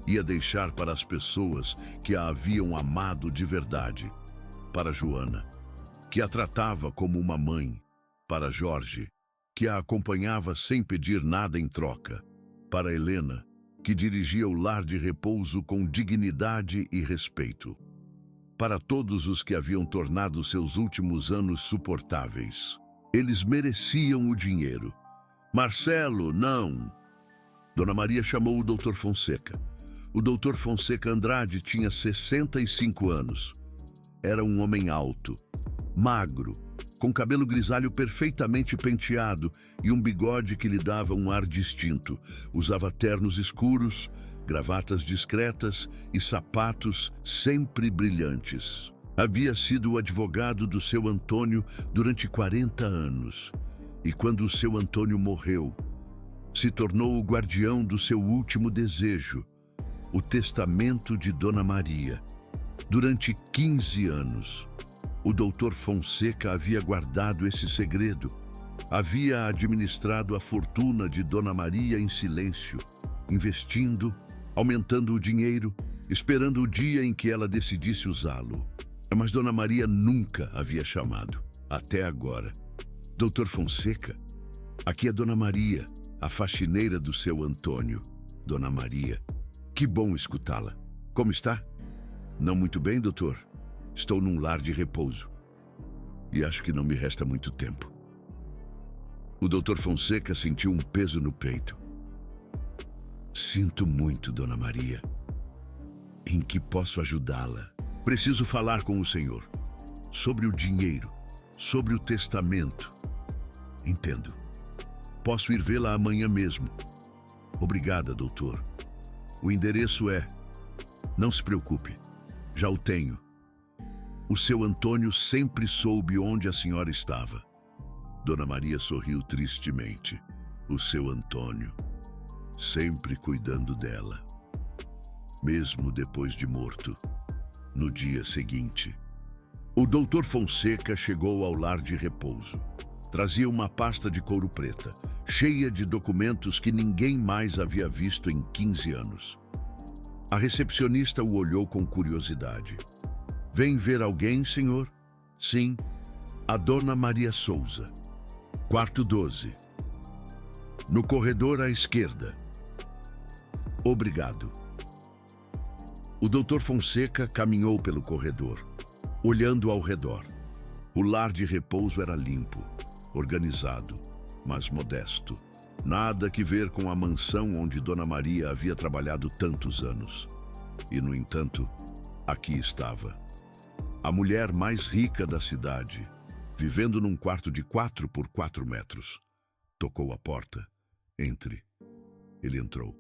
Ia deixar para as pessoas que a haviam amado de verdade. Para Joana, que a tratava como uma mãe. Para Jorge, que a acompanhava sem pedir nada em troca. Para Helena, que dirigia o lar de repouso com dignidade e respeito. Para todos os que haviam tornado seus últimos anos suportáveis. Eles mereciam o dinheiro. Marcelo, não! Dona Maria chamou o Dr. Fonseca. O Dr. Fonseca Andrade tinha 65 anos. Era um homem alto, magro, com cabelo grisalho perfeitamente penteado e um bigode que lhe dava um ar distinto. Usava ternos escuros, gravatas discretas e sapatos sempre brilhantes. Havia sido o advogado do seu Antônio durante 40 anos. E quando o seu Antônio morreu, se tornou o guardião do seu último desejo, o testamento de Dona Maria. Durante 15 anos, o Dr. Fonseca havia guardado esse segredo. Havia administrado a fortuna de Dona Maria em silêncio, investindo, aumentando o dinheiro, esperando o dia em que ela decidisse usá-lo. Mas Dona Maria nunca havia chamado, até agora. Dr. Fonseca, aqui é Dona Maria, a faxineira do seu Antônio. Dona Maria, que bom escutá-la. Como está? Não muito bem, doutor. Estou num lar de repouso. E acho que não me resta muito tempo. O Dr. Fonseca sentiu um peso no peito. Sinto muito, Dona Maria. Em que posso ajudá-la? Preciso falar com o senhor. Sobre o dinheiro. Sobre o testamento. Entendo. Posso ir vê-la amanhã mesmo. Obrigada, doutor. O endereço é... Não se preocupe. Já o tenho. O seu Antônio sempre soube onde a senhora estava. Dona Maria sorriu tristemente. O seu Antônio, sempre cuidando dela. Mesmo depois de morto, no dia seguinte. O Dr. Fonseca chegou ao lar de repouso. Trazia uma pasta de couro preta, cheia de documentos que ninguém mais havia visto em 15 anos. A recepcionista o olhou com curiosidade. Vem ver alguém, senhor? Sim, a Dona Maria Souza. Quarto 12. No corredor à esquerda. Obrigado. O Dr. Fonseca caminhou pelo corredor, olhando ao redor. O lar de repouso era limpo, organizado, mas modesto. Nada que ver com a mansão onde Dona Maria havia trabalhado tantos anos. E, no entanto, aqui estava. A mulher mais rica da cidade, vivendo num quarto de 4 por 4 metros. Tocou a porta. Entre. Ele entrou.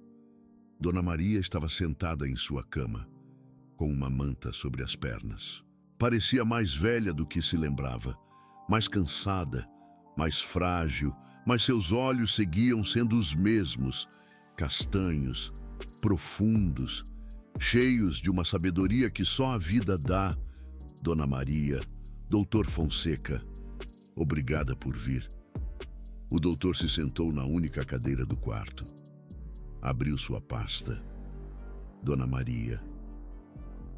Dona Maria estava sentada em sua cama, com uma manta sobre as pernas. Parecia mais velha do que se lembrava, mais cansada, mais frágil, mas seus olhos seguiam sendo os mesmos, castanhos, profundos, cheios de uma sabedoria que só a vida dá. Dona Maria, Doutor Fonseca, obrigada por vir. O doutor se sentou na única cadeira do quarto. Abriu sua pasta. Dona Maria,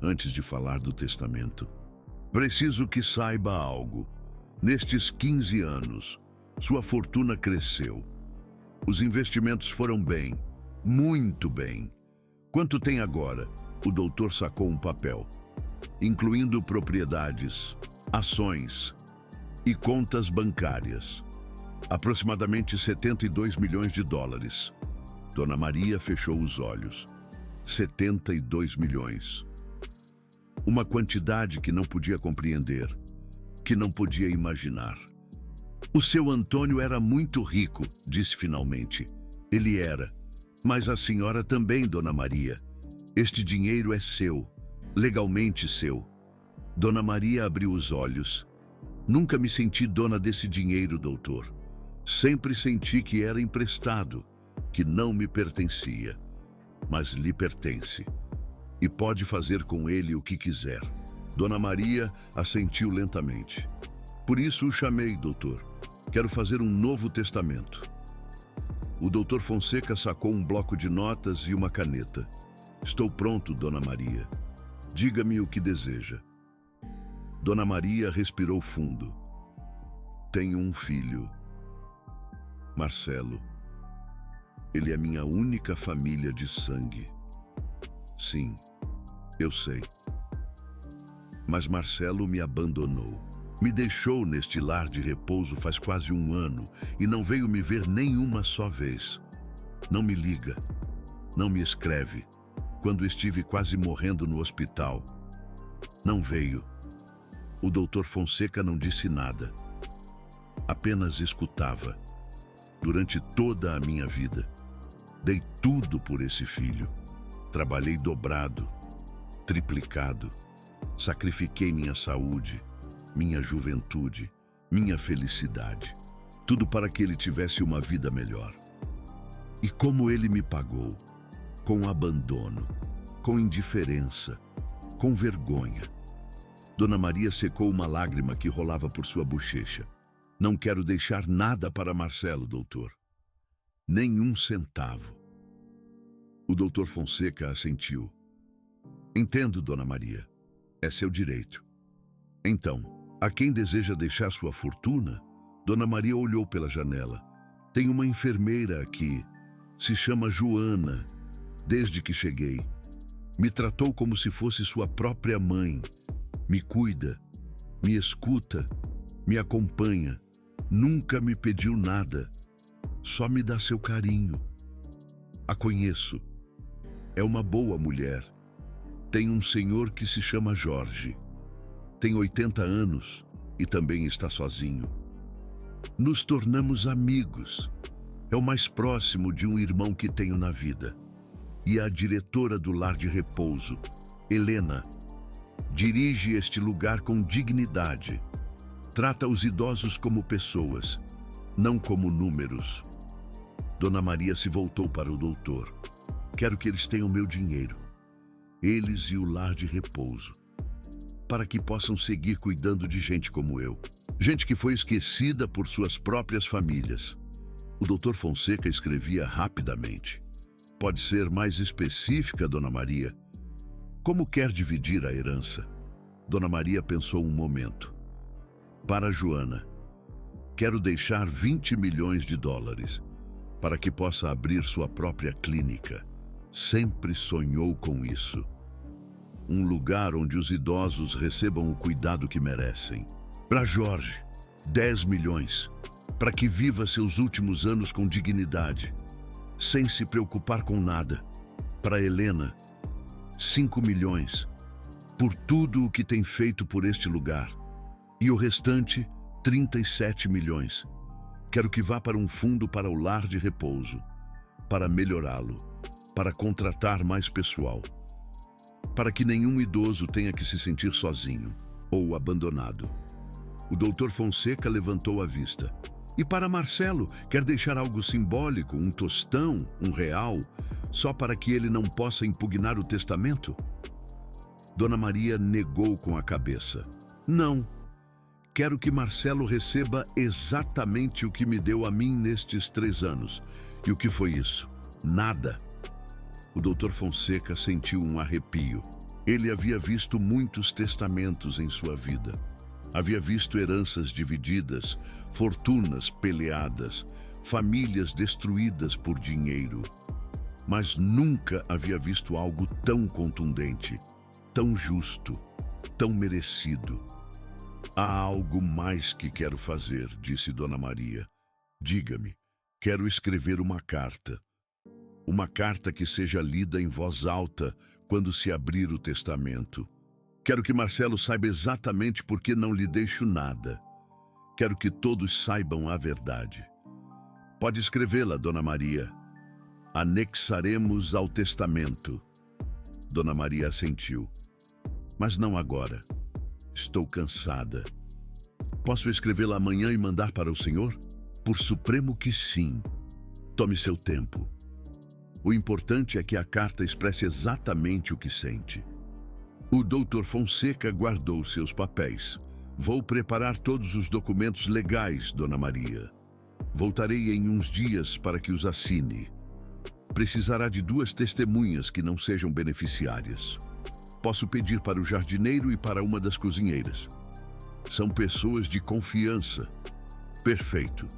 antes de falar do testamento, preciso que saiba algo. Nestes 15 anos, sua fortuna cresceu. Os investimentos foram bem, muito bem. Quanto tem agora? O doutor sacou um papel, incluindo propriedades, ações e contas bancárias. Aproximadamente 72 milhões de dólares. Dona Maria fechou os olhos. 72 milhões. Uma quantidade que não podia compreender, que não podia imaginar. O seu Antônio era muito rico, disse finalmente. Ele era. Mas a senhora também, Dona Maria. Este dinheiro é seu, legalmente seu. Dona Maria abriu os olhos. Nunca me senti dona desse dinheiro, doutor. Sempre senti que era emprestado, que não me pertencia, mas lhe pertence. E pode fazer com ele o que quiser. Dona Maria assentiu lentamente. Por isso o chamei, doutor. Quero fazer um novo testamento. O doutor Fonseca sacou um bloco de notas e uma caneta. Estou pronto, Dona Maria. Diga-me o que deseja. Dona Maria respirou fundo. Tenho um filho. Marcelo. Ele é minha única família de sangue. Sim, eu sei. Mas Marcelo me abandonou. Me deixou neste lar de repouso faz quase 1 ano e não veio me ver nenhuma só vez. Não me liga, não me escreve. Quando estive quase morrendo no hospital, não veio. O doutor Fonseca não disse nada. Apenas escutava. Durante toda a minha vida, dei tudo por esse filho. Trabalhei dobrado, triplicado. Sacrifiquei minha saúde, minha juventude, minha felicidade. Tudo para que ele tivesse uma vida melhor. E como ele me pagou? Com abandono, com indiferença, com vergonha. Dona Maria secou uma lágrima que rolava por sua bochecha. Não quero deixar nada para Marcelo, doutor. Nem 1 centavo. O doutor Fonseca assentiu. Entendo, Dona Maria. É seu direito. Então, a quem deseja deixar sua fortuna? Dona Maria olhou pela janela. Tem uma enfermeira aqui. Se chama Joana. Desde que cheguei, me tratou como se fosse sua própria mãe. Me cuida, me escuta, me acompanha. Nunca me pediu nada. Só me dá seu carinho. A conheço. É uma boa mulher. Tem um senhor que se chama Jorge. Tem 80 anos e também está sozinho. Nos tornamos amigos. É o mais próximo de um irmão que tenho na vida. E a diretora do lar de repouso, Helena, dirige este lugar com dignidade. Trata os idosos como pessoas, não como números. Dona Maria se voltou para o doutor. Quero que eles tenham meu dinheiro. Eles e o lar de repouso. Para que possam seguir cuidando de gente como eu. Gente que foi esquecida por suas próprias famílias. O doutor Fonseca escrevia rapidamente. Pode ser mais específica, Dona Maria? Como quer dividir a herança? Dona Maria pensou um momento. Para Joana, quero deixar 20 milhões de dólares para que possa abrir sua própria clínica. Sempre sonhou com isso. Um lugar onde os idosos recebam o cuidado que merecem. Para Jorge, 10 milhões, para que viva seus últimos anos com dignidade, sem se preocupar com nada. Para Helena, 5 milhões, por tudo o que tem feito por este lugar. E o restante, 37 milhões. Quero que vá para um fundo para o lar de repouso, para melhorá-lo, para contratar mais pessoal, para que nenhum idoso tenha que se sentir sozinho ou abandonado. O Dr. Fonseca levantou a vista. E para Marcelo, quer deixar algo simbólico, um tostão, um real, só para que ele não possa impugnar o testamento? Dona Maria negou com a cabeça. Não. Quero que Marcelo receba exatamente o que me deu a mim nestes 3 anos. E o que foi isso? Nada. O Dr. Fonseca sentiu um arrepio. Ele havia visto muitos testamentos em sua vida. Havia visto heranças divididas, fortunas peleadas, famílias destruídas por dinheiro. Mas nunca havia visto algo tão contundente, tão justo, tão merecido. Há algo mais que quero fazer, disse Dona Maria. Diga-me, quero escrever uma carta. Uma carta que seja lida em voz alta quando se abrir o testamento. Quero que Marcelo saiba exatamente por que não lhe deixo nada. Quero que todos saibam a verdade. Pode escrevê-la, Dona Maria. Anexaremos ao testamento. Dona Maria assentiu. Mas não agora. Estou cansada. Posso escrevê-la amanhã e mandar para o senhor? Por supremo que sim. Tome seu tempo. O importante é que a carta expresse exatamente o que sente. O Dr. Fonseca guardou seus papéis. Vou preparar todos os documentos legais, Dona Maria. Voltarei em uns dias para que os assine. Precisará de 2 testemunhas que não sejam beneficiárias. Posso pedir para o jardineiro e para uma das cozinheiras. São pessoas de confiança. Perfeito.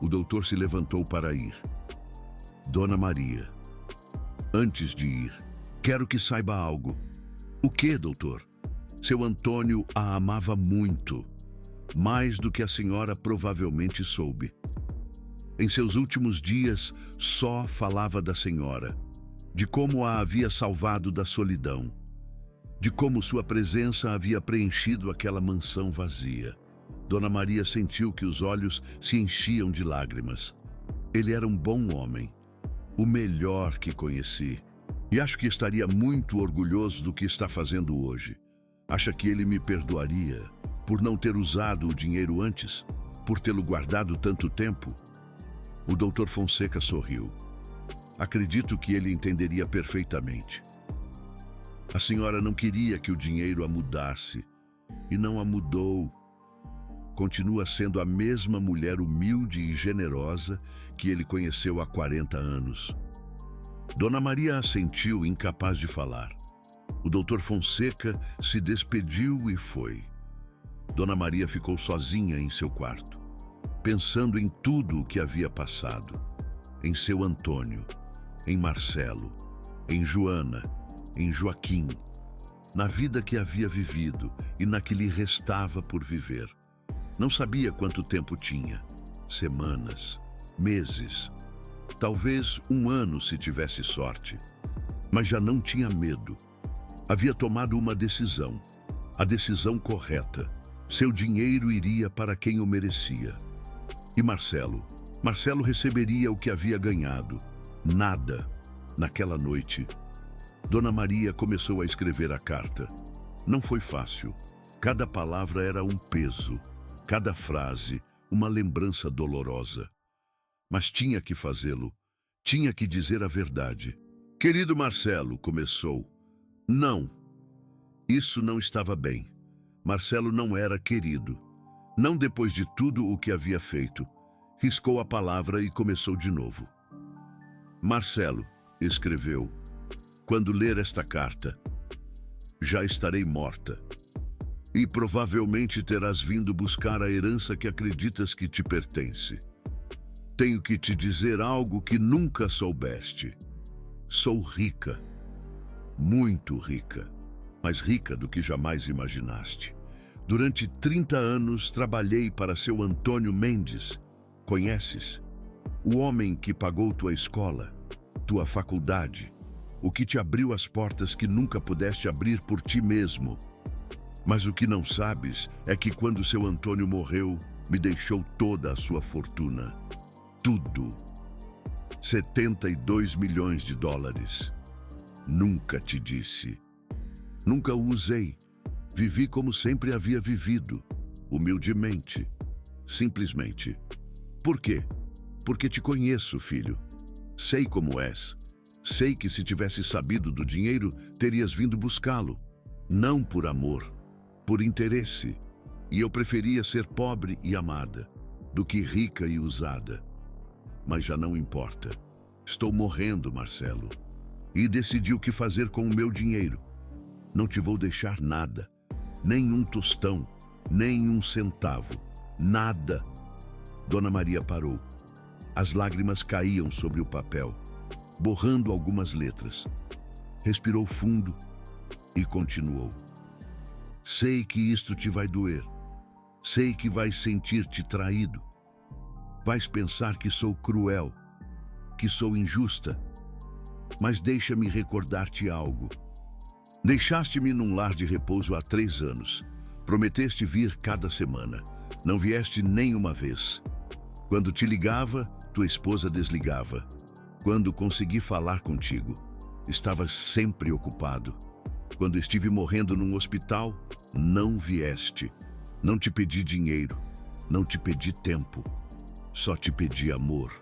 O doutor se levantou para ir. Dona Maria, antes de ir, quero que saiba algo. O que, doutor? Seu Antônio a amava muito, mais do que a senhora provavelmente soube. Em seus últimos dias, só falava da senhora, de como a havia salvado da solidão, de como sua presença havia preenchido aquela mansão vazia. Dona Maria sentiu que os olhos se enchiam de lágrimas. Ele era um bom homem, o melhor que conheci. E acho que estaria muito orgulhoso do que está fazendo hoje. Acha que ele me perdoaria por não ter usado o dinheiro antes? Por tê-lo guardado tanto tempo? O Dr. Fonseca sorriu. Acredito que ele entenderia perfeitamente. A senhora não queria que o dinheiro a mudasse, e não a mudou. Continua sendo a mesma mulher humilde e generosa que ele conheceu há 40 anos. Dona Maria assentiu, incapaz de falar. O Dr. Fonseca se despediu e foi. Dona Maria ficou sozinha em seu quarto, pensando em tudo o que havia passado. Em seu Antônio, em Marcelo, em Joana, em Joaquim, na vida que havia vivido e na que lhe restava por viver. Não sabia quanto tempo tinha. Semanas, meses, talvez 1 ano se tivesse sorte. Mas já não tinha medo. Havia tomado uma decisão, a decisão correta. Seu dinheiro iria para quem o merecia. E Marcelo? Marcelo receberia o que havia ganhado. Nada. Naquela noite, Dona Maria começou a escrever a carta. Não foi fácil. Cada palavra era um peso. Cada frase, uma lembrança dolorosa. Mas tinha que fazê-lo. Tinha que dizer a verdade. Querido Marcelo, começou. Não. Isso não estava bem. Marcelo não era querido. Não depois de tudo o que havia feito. Riscou a palavra e começou de novo. Marcelo, escreveu, quando ler esta carta, já estarei morta. E provavelmente terás vindo buscar a herança que acreditas que te pertence. Tenho que te dizer algo que nunca soubeste. Sou rica. Muito rica. Mais rica do que jamais imaginaste. Durante 30 anos trabalhei para seu Antônio Mendes. Conheces? O homem que pagou tua escola, tua faculdade, o que te abriu as portas que nunca pudeste abrir por ti mesmo. Mas o que não sabes é que quando seu Antônio morreu, me deixou toda a sua fortuna. Tudo. 72 milhões de dólares. Nunca te disse. Nunca o usei. Vivi como sempre havia vivido, humildemente, simplesmente. Por quê? Porque te conheço, filho. Sei como és. Sei que se tivesse sabido do dinheiro, terias vindo buscá-lo. Não por amor, por interesse. E eu preferia ser pobre e amada, do que rica e usada. Mas já não importa. Estou morrendo, Marcelo. E decidi o que fazer com o meu dinheiro. Não te vou deixar nada. Nem um tostão, nem um centavo. Nada. Dona Maria parou. As lágrimas caíam sobre o papel, borrando algumas letras. Respirou fundo e continuou. Sei que isto te vai doer. Sei que vais sentir-te traído. Vais pensar que sou cruel, que sou injusta. Mas deixa-me recordar-te algo. Deixaste-me num lar de repouso há 3 anos. Prometeste vir cada semana. Não vieste nem uma vez. Quando te ligava, tua esposa desligava. Quando consegui falar contigo, estavas sempre ocupado. Quando estive morrendo num hospital, não vieste. Não te pedi dinheiro, não te pedi tempo. Só te pedi amor.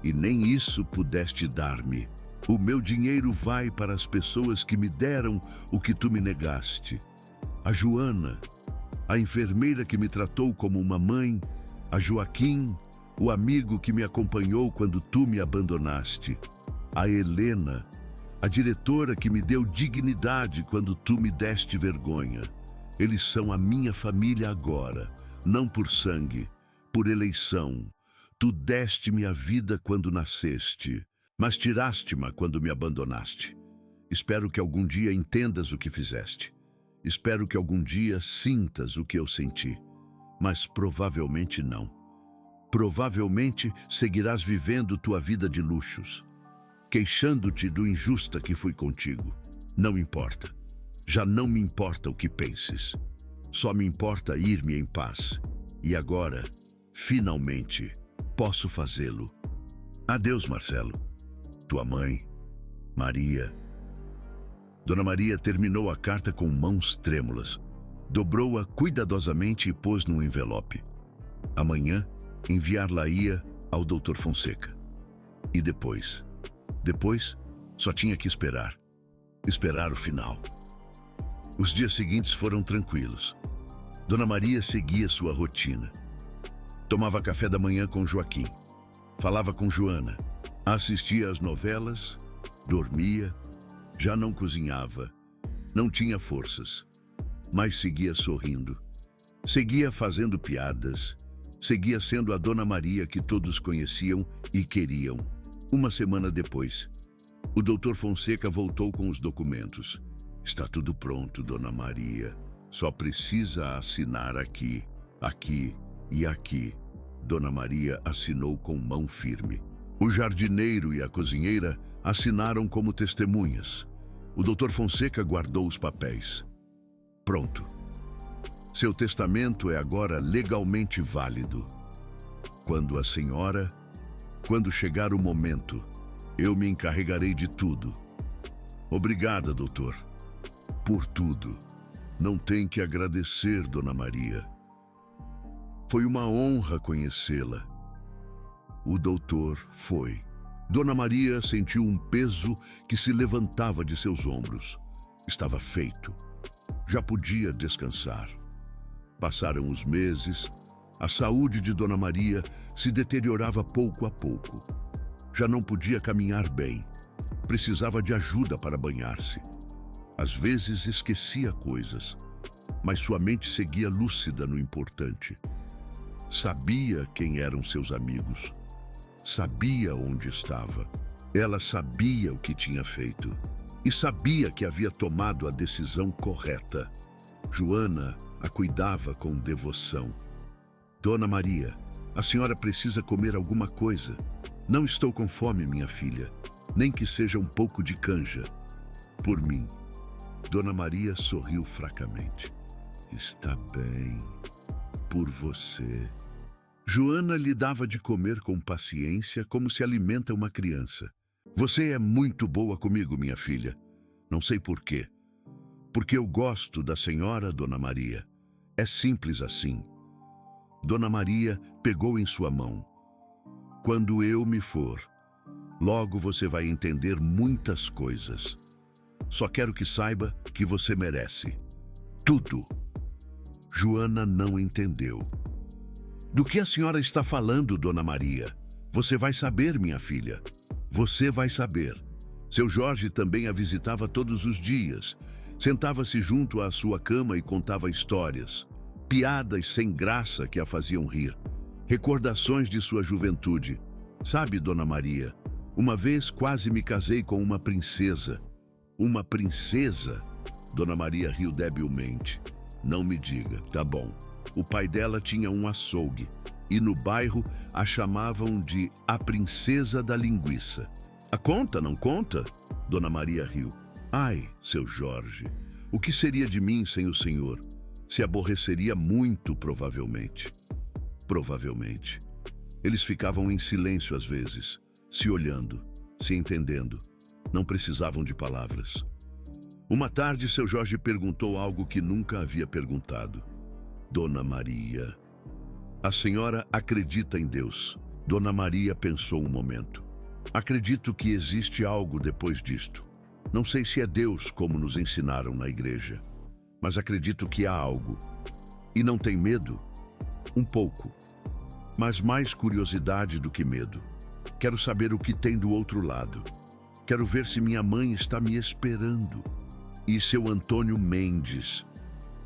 E nem isso pudeste dar-me. O meu dinheiro vai para as pessoas que me deram o que tu me negaste. A Joana, a enfermeira que me tratou como uma mãe, a Joaquim, o amigo que me acompanhou quando tu me abandonaste, a Helena, a diretora que me deu dignidade quando tu me deste vergonha. Eles são a minha família agora, não por sangue, por eleição. Tu deste-me a vida quando nasceste, mas tiraste-me quando me abandonaste. Espero que algum dia entendas o que fizeste. Espero que algum dia sintas o que eu senti. Mas provavelmente não. Provavelmente seguirás vivendo tua vida de luxos, queixando-te do injusta que fui contigo. Não importa. Já não me importa o que penses. Só me importa ir-me em paz. E agora, finalmente, posso fazê-lo. Adeus, Marcelo. Tua mãe, Maria. Dona Maria terminou a carta com mãos trêmulas. Dobrou-a cuidadosamente e pôs num envelope. Amanhã, enviar-la-ia ao Dr. Fonseca. E depois? Depois, só tinha que esperar. Esperar o final. Os dias seguintes foram tranquilos. Dona Maria seguia sua rotina. Tomava café da manhã com Joaquim. Falava com Joana. Assistia às novelas. Dormia. Já não cozinhava. Não tinha forças. Mas seguia sorrindo. Seguia fazendo piadas. Seguia sendo a Dona Maria que todos conheciam e queriam. Uma semana depois, o Dr. Fonseca voltou com os documentos. Está tudo pronto, Dona Maria. Só precisa assinar aqui, aqui e aqui. Dona Maria assinou com mão firme. O jardineiro e a cozinheira assinaram como testemunhas. O Dr. Fonseca guardou os papéis. Pronto. Seu testamento é agora legalmente válido. Quando chegar o momento, eu me encarregarei de tudo. Obrigada, doutor, por tudo. Não tem que agradecer, Dona Maria. Foi uma honra conhecê-la. O doutor foi. Dona Maria sentiu um peso que se levantava de seus ombros. Estava feito. Já podia descansar. Passaram os meses. A saúde de Dona Maria se deteriorava pouco a pouco. Já não podia caminhar bem. Precisava de ajuda para banhar-se. Às vezes esquecia coisas, mas sua mente seguia lúcida no importante. Sabia quem eram seus amigos. Sabia onde estava. Ela sabia o que tinha feito. E sabia que havia tomado a decisão correta. Joana a cuidava com devoção. Dona Maria, a senhora precisa comer alguma coisa. Não estou com fome, minha filha. Nem que seja um pouco de canja. Por mim. Dona Maria sorriu fracamente. Está bem. Por você. Joana lhe dava de comer com paciência, como se alimenta uma criança. Você é muito boa comigo, minha filha. Não sei por quê. Porque eu gosto da senhora, Dona Maria. É simples assim. Dona Maria pegou em sua mão. Quando eu me for, logo você vai entender muitas coisas. Só quero que saiba que você merece. Tudo. Joana não entendeu. Do que a senhora está falando, Dona Maria? Você vai saber, minha filha. Você vai saber. Seu Jorge também a visitava todos os dias. Sentava-se junto à sua cama e contava histórias. Piadas sem graça que a faziam rir. Recordações de sua juventude. Sabe, Dona Maria, uma vez quase me casei com uma princesa. Uma princesa? Dona Maria riu debilmente. Não me diga, tá bom. O pai dela tinha um açougue e no bairro a chamavam de a princesa da linguiça. A conta, não conta? Dona Maria riu. Ai, seu Jorge, o que seria de mim sem o senhor? Se aborreceria muito, provavelmente. Provavelmente. Eles ficavam em silêncio às vezes, se olhando, se entendendo. Não precisavam de palavras. Uma tarde, seu Jorge perguntou algo que nunca havia perguntado. Dona Maria, a senhora acredita em Deus? Dona Maria pensou um momento. Acredito que existe algo depois disto. Não sei se é Deus, como nos ensinaram na igreja, mas acredito que há algo. E não tem medo? Um pouco. Mas mais curiosidade do que medo. Quero saber o que tem do outro lado. Quero ver se minha mãe está me esperando. E seu Antônio Mendes.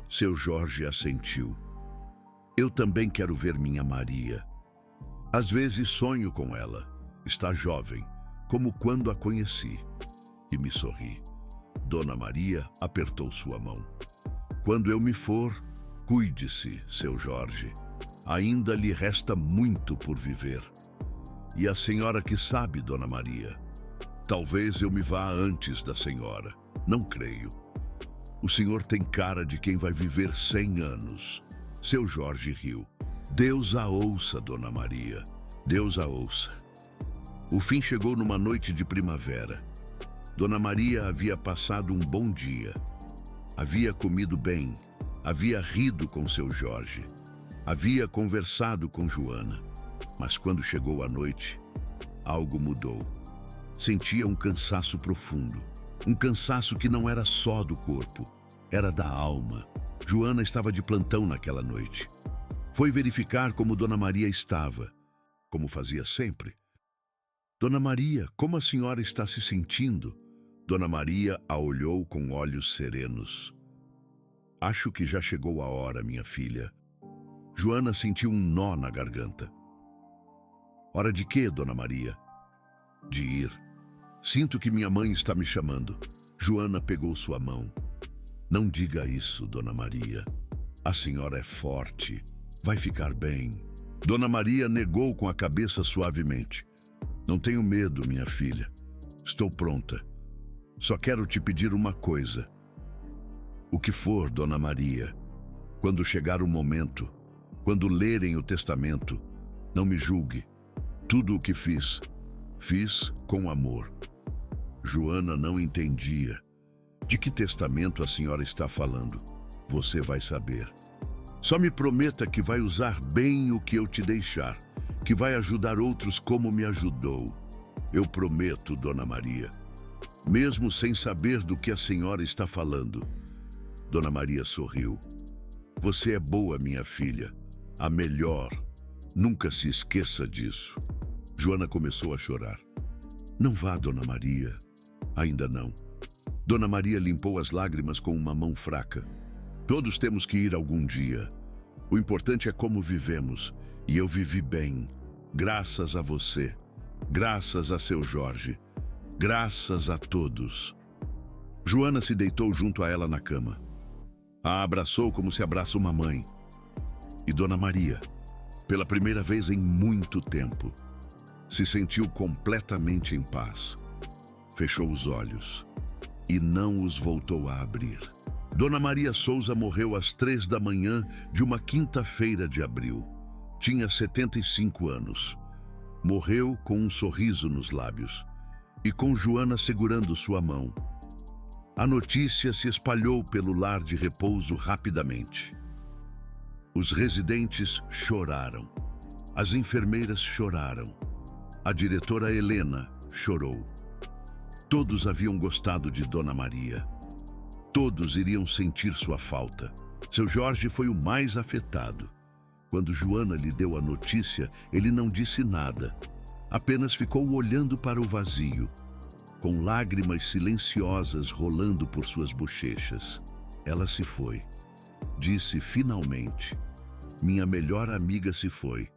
Seu Jorge assentiu. Eu também quero ver minha Maria. Às vezes sonho com ela. Está jovem, como quando a conheci. E me sorri. Dona Maria apertou sua mão. Quando eu me for, cuide-se, seu Jorge. Ainda lhe resta muito por viver. E a senhora que sabe, Dona Maria. Talvez eu me vá antes da senhora. Não creio. O senhor tem cara de quem vai viver 100 anos. Seu Jorge riu. Deus a ouça, Dona Maria. Deus a ouça. O fim chegou numa noite de primavera. Dona Maria havia passado um bom dia. Havia comido bem. Havia rido com seu Jorge. Havia conversado com Joana. Mas quando chegou a noite, algo mudou. Sentia um cansaço profundo. Um cansaço que não era só do corpo, era da alma. Joana estava de plantão naquela noite. Foi verificar como Dona Maria estava, como fazia sempre. Dona Maria, como a senhora está se sentindo? Dona Maria a olhou com olhos serenos. Acho que já chegou a hora, minha filha. Joana sentiu um nó na garganta. Hora de quê, Dona Maria? De ir. Sinto que minha mãe está me chamando. Joana pegou sua mão. Não diga isso, Dona Maria. A senhora é forte. Vai ficar bem. Dona Maria negou com a cabeça suavemente. Não tenho medo, minha filha. Estou pronta. Só quero te pedir uma coisa. O que for, Dona Maria, quando chegar o momento, quando lerem o testamento, não me julgue. Tudo o que fiz, fiz com amor. Joana não entendia. De que testamento a senhora está falando? Você vai saber. Só me prometa que vai usar bem o que eu te deixar, que vai ajudar outros como me ajudou. Eu prometo, Dona Maria, mesmo sem saber do que a senhora está falando. Dona Maria sorriu. Você é boa, minha filha. A melhor. Nunca se esqueça disso. Joana começou a chorar. Não vá, Dona Maria. Ainda não. Dona Maria limpou as lágrimas com uma mão fraca. Todos temos que ir algum dia. O importante é como vivemos. E eu vivi bem. Graças a você. Graças a seu Jorge. Graças a todos. Joana se deitou junto a ela na cama. A abraçou como se abraça uma mãe. E Dona Maria, pela primeira vez em muito tempo, se sentiu completamente em paz. Fechou os olhos e não os voltou a abrir. Dona Maria Souza morreu às 3 da manhã de uma quinta-feira de abril. Tinha 75 anos. Morreu com um sorriso nos lábios e com Joana segurando sua mão. A notícia se espalhou pelo lar de repouso rapidamente. Os residentes choraram. As enfermeiras choraram. A diretora Helena chorou. Todos haviam gostado de Dona Maria. Todos iriam sentir sua falta. Seu Jorge foi o mais afetado. Quando Joana lhe deu a notícia, ele não disse nada. Apenas ficou olhando para o vazio, com lágrimas silenciosas rolando por suas bochechas. Ela se foi. Disse finalmente: "Minha melhor amiga se foi."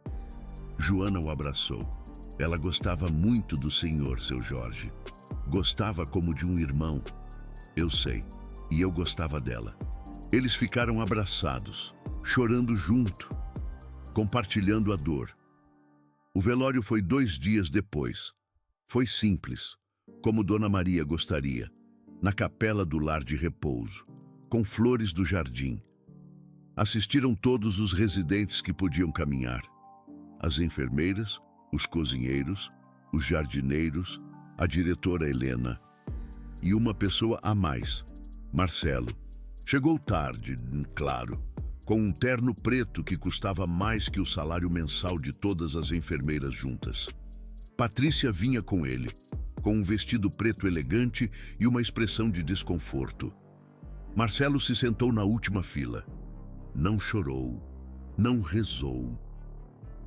Joana o abraçou. Ela gostava muito do senhor, seu Jorge. Gostava como de um irmão. Eu sei. E eu gostava dela. Eles ficaram abraçados, chorando junto, compartilhando a dor. O velório foi 2 dias depois. Foi simples, como Dona Maria gostaria, na capela do lar de repouso, com flores do jardim. Assistiram todos os residentes que podiam caminhar. As enfermeiras, os cozinheiros, os jardineiros, a diretora Helena e uma pessoa a mais, Marcelo. Chegou tarde, claro, com um terno preto que custava mais que o salário mensal de todas as enfermeiras juntas. Patrícia vinha com ele, com um vestido preto elegante e uma expressão de desconforto. Marcelo se sentou na última fila. Não chorou, não rezou.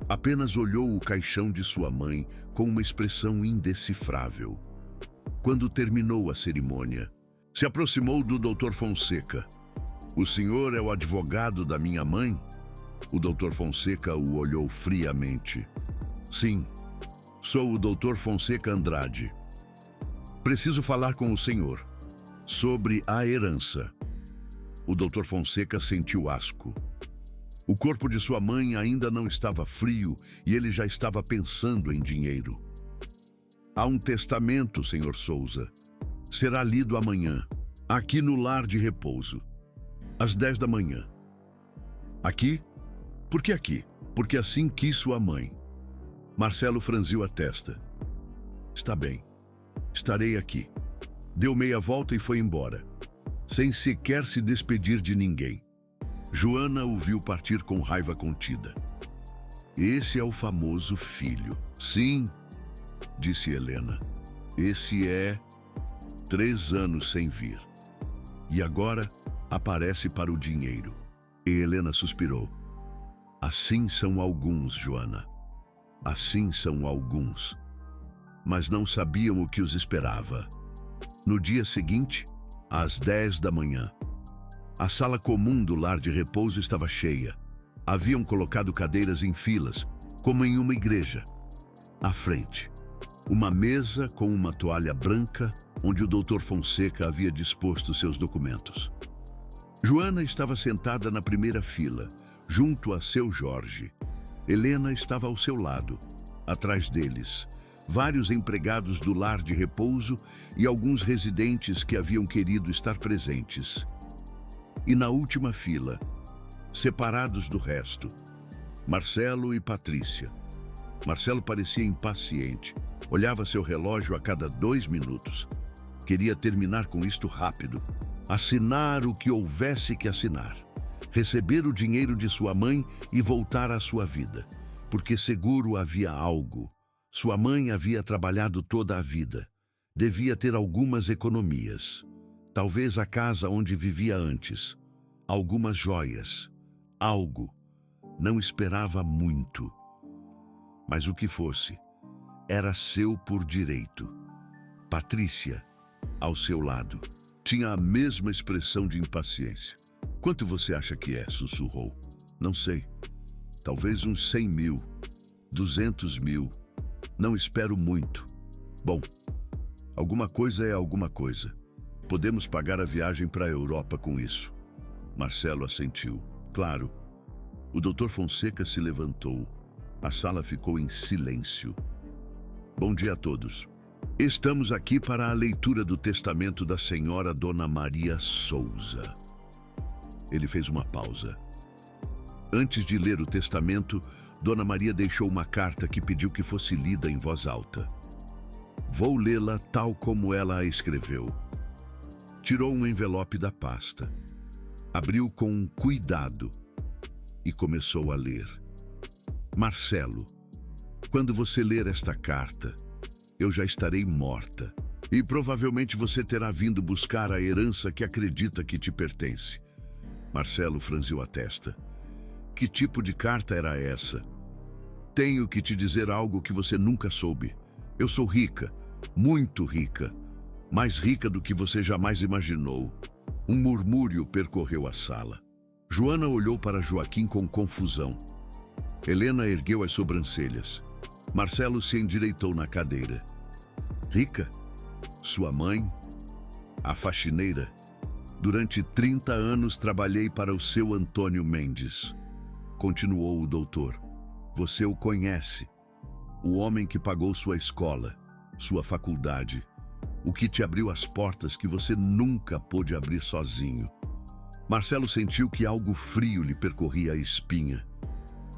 Apenas olhou o caixão de sua mãe com uma expressão indecifrável. Quando terminou a cerimônia, se aproximou do Dr. Fonseca. "O senhor é o advogado da minha mãe?" O Dr. Fonseca o olhou friamente. "Sim, sou o Dr. Fonseca Andrade. Preciso falar com o senhor sobre a herança." O Dr. Fonseca sentiu asco. O corpo de sua mãe ainda não estava frio e ele já estava pensando em dinheiro. "Há um testamento, Sr. Souza. Será lido amanhã, aqui no lar de repouso, às 10 da manhã. Aqui? Por que aqui? Porque assim quis sua mãe." Marcelo franziu a testa. "Está bem, estarei aqui." Deu meia volta e foi embora, sem sequer se despedir de ninguém. Joana o viu partir com raiva contida. "Esse é o famoso filho." "Sim," disse Helena. "Esse é 3 anos sem vir. E agora aparece para o dinheiro." E Helena suspirou. "Assim são alguns, Joana. Assim são alguns." Mas não sabiam o que os esperava. No dia seguinte, às 10 da manhã, a sala comum do lar de repouso estava cheia. Haviam colocado cadeiras em filas, como em uma igreja. À frente, uma mesa com uma toalha branca, onde o Dr. Fonseca havia disposto seus documentos. Joana estava sentada na primeira fila, junto a seu Jorge. Helena estava ao seu lado. Atrás deles, vários empregados do lar de repouso e alguns residentes que haviam querido estar presentes. E na última fila, separados do resto, Marcelo e Patrícia. Marcelo parecia impaciente. Olhava seu relógio a cada 2 minutos. Queria terminar com isto rápido. Assinar o que houvesse que assinar. Receber o dinheiro de sua mãe e voltar à sua vida. Porque seguro havia algo. Sua mãe havia trabalhado toda a vida. Devia ter algumas economias. Talvez a casa onde vivia antes. Algumas joias. Algo. Não esperava muito. Mas o que fosse, era seu por direito. Patrícia, ao seu lado, tinha a mesma expressão de impaciência. "Quanto você acha que é?" sussurrou. "Não sei. Talvez uns 100 mil, 200 mil. Não espero muito." "Bom, alguma coisa é alguma coisa. Podemos pagar a viagem para a Europa com isso." Marcelo assentiu. "Claro." O Dr. Fonseca se levantou. A sala ficou em silêncio. "Bom dia a todos." Estamos aqui para a leitura do testamento da senhora Dona Maria Souza. Ele fez uma pausa. Antes de ler o testamento, Dona Maria deixou uma carta que pediu que fosse lida em voz alta. Vou lê-la tal como ela a escreveu. Tirou um envelope da pasta, abriu com cuidado e começou a ler. Marcelo, quando você ler esta carta, eu já estarei morta e provavelmente você terá vindo buscar a herança que acredita que te pertence. Marcelo franziu a testa. Que tipo de carta era essa? Tenho que te dizer algo que você nunca soube. Eu sou rica, muito rica, mais rica do que você jamais imaginou. Um murmúrio percorreu a sala. Joana olhou para Joaquim com confusão. Helena ergueu as sobrancelhas. Marcelo se endireitou na cadeira. Rica? Sua mãe? A faxineira? Durante 30 anos trabalhei para o seu Antônio Mendes. Continuou o doutor. Você o conhece. O homem que pagou sua escola, sua faculdade, o que te abriu as portas que você nunca pôde abrir sozinho. Marcelo sentiu que algo frio lhe percorria a espinha.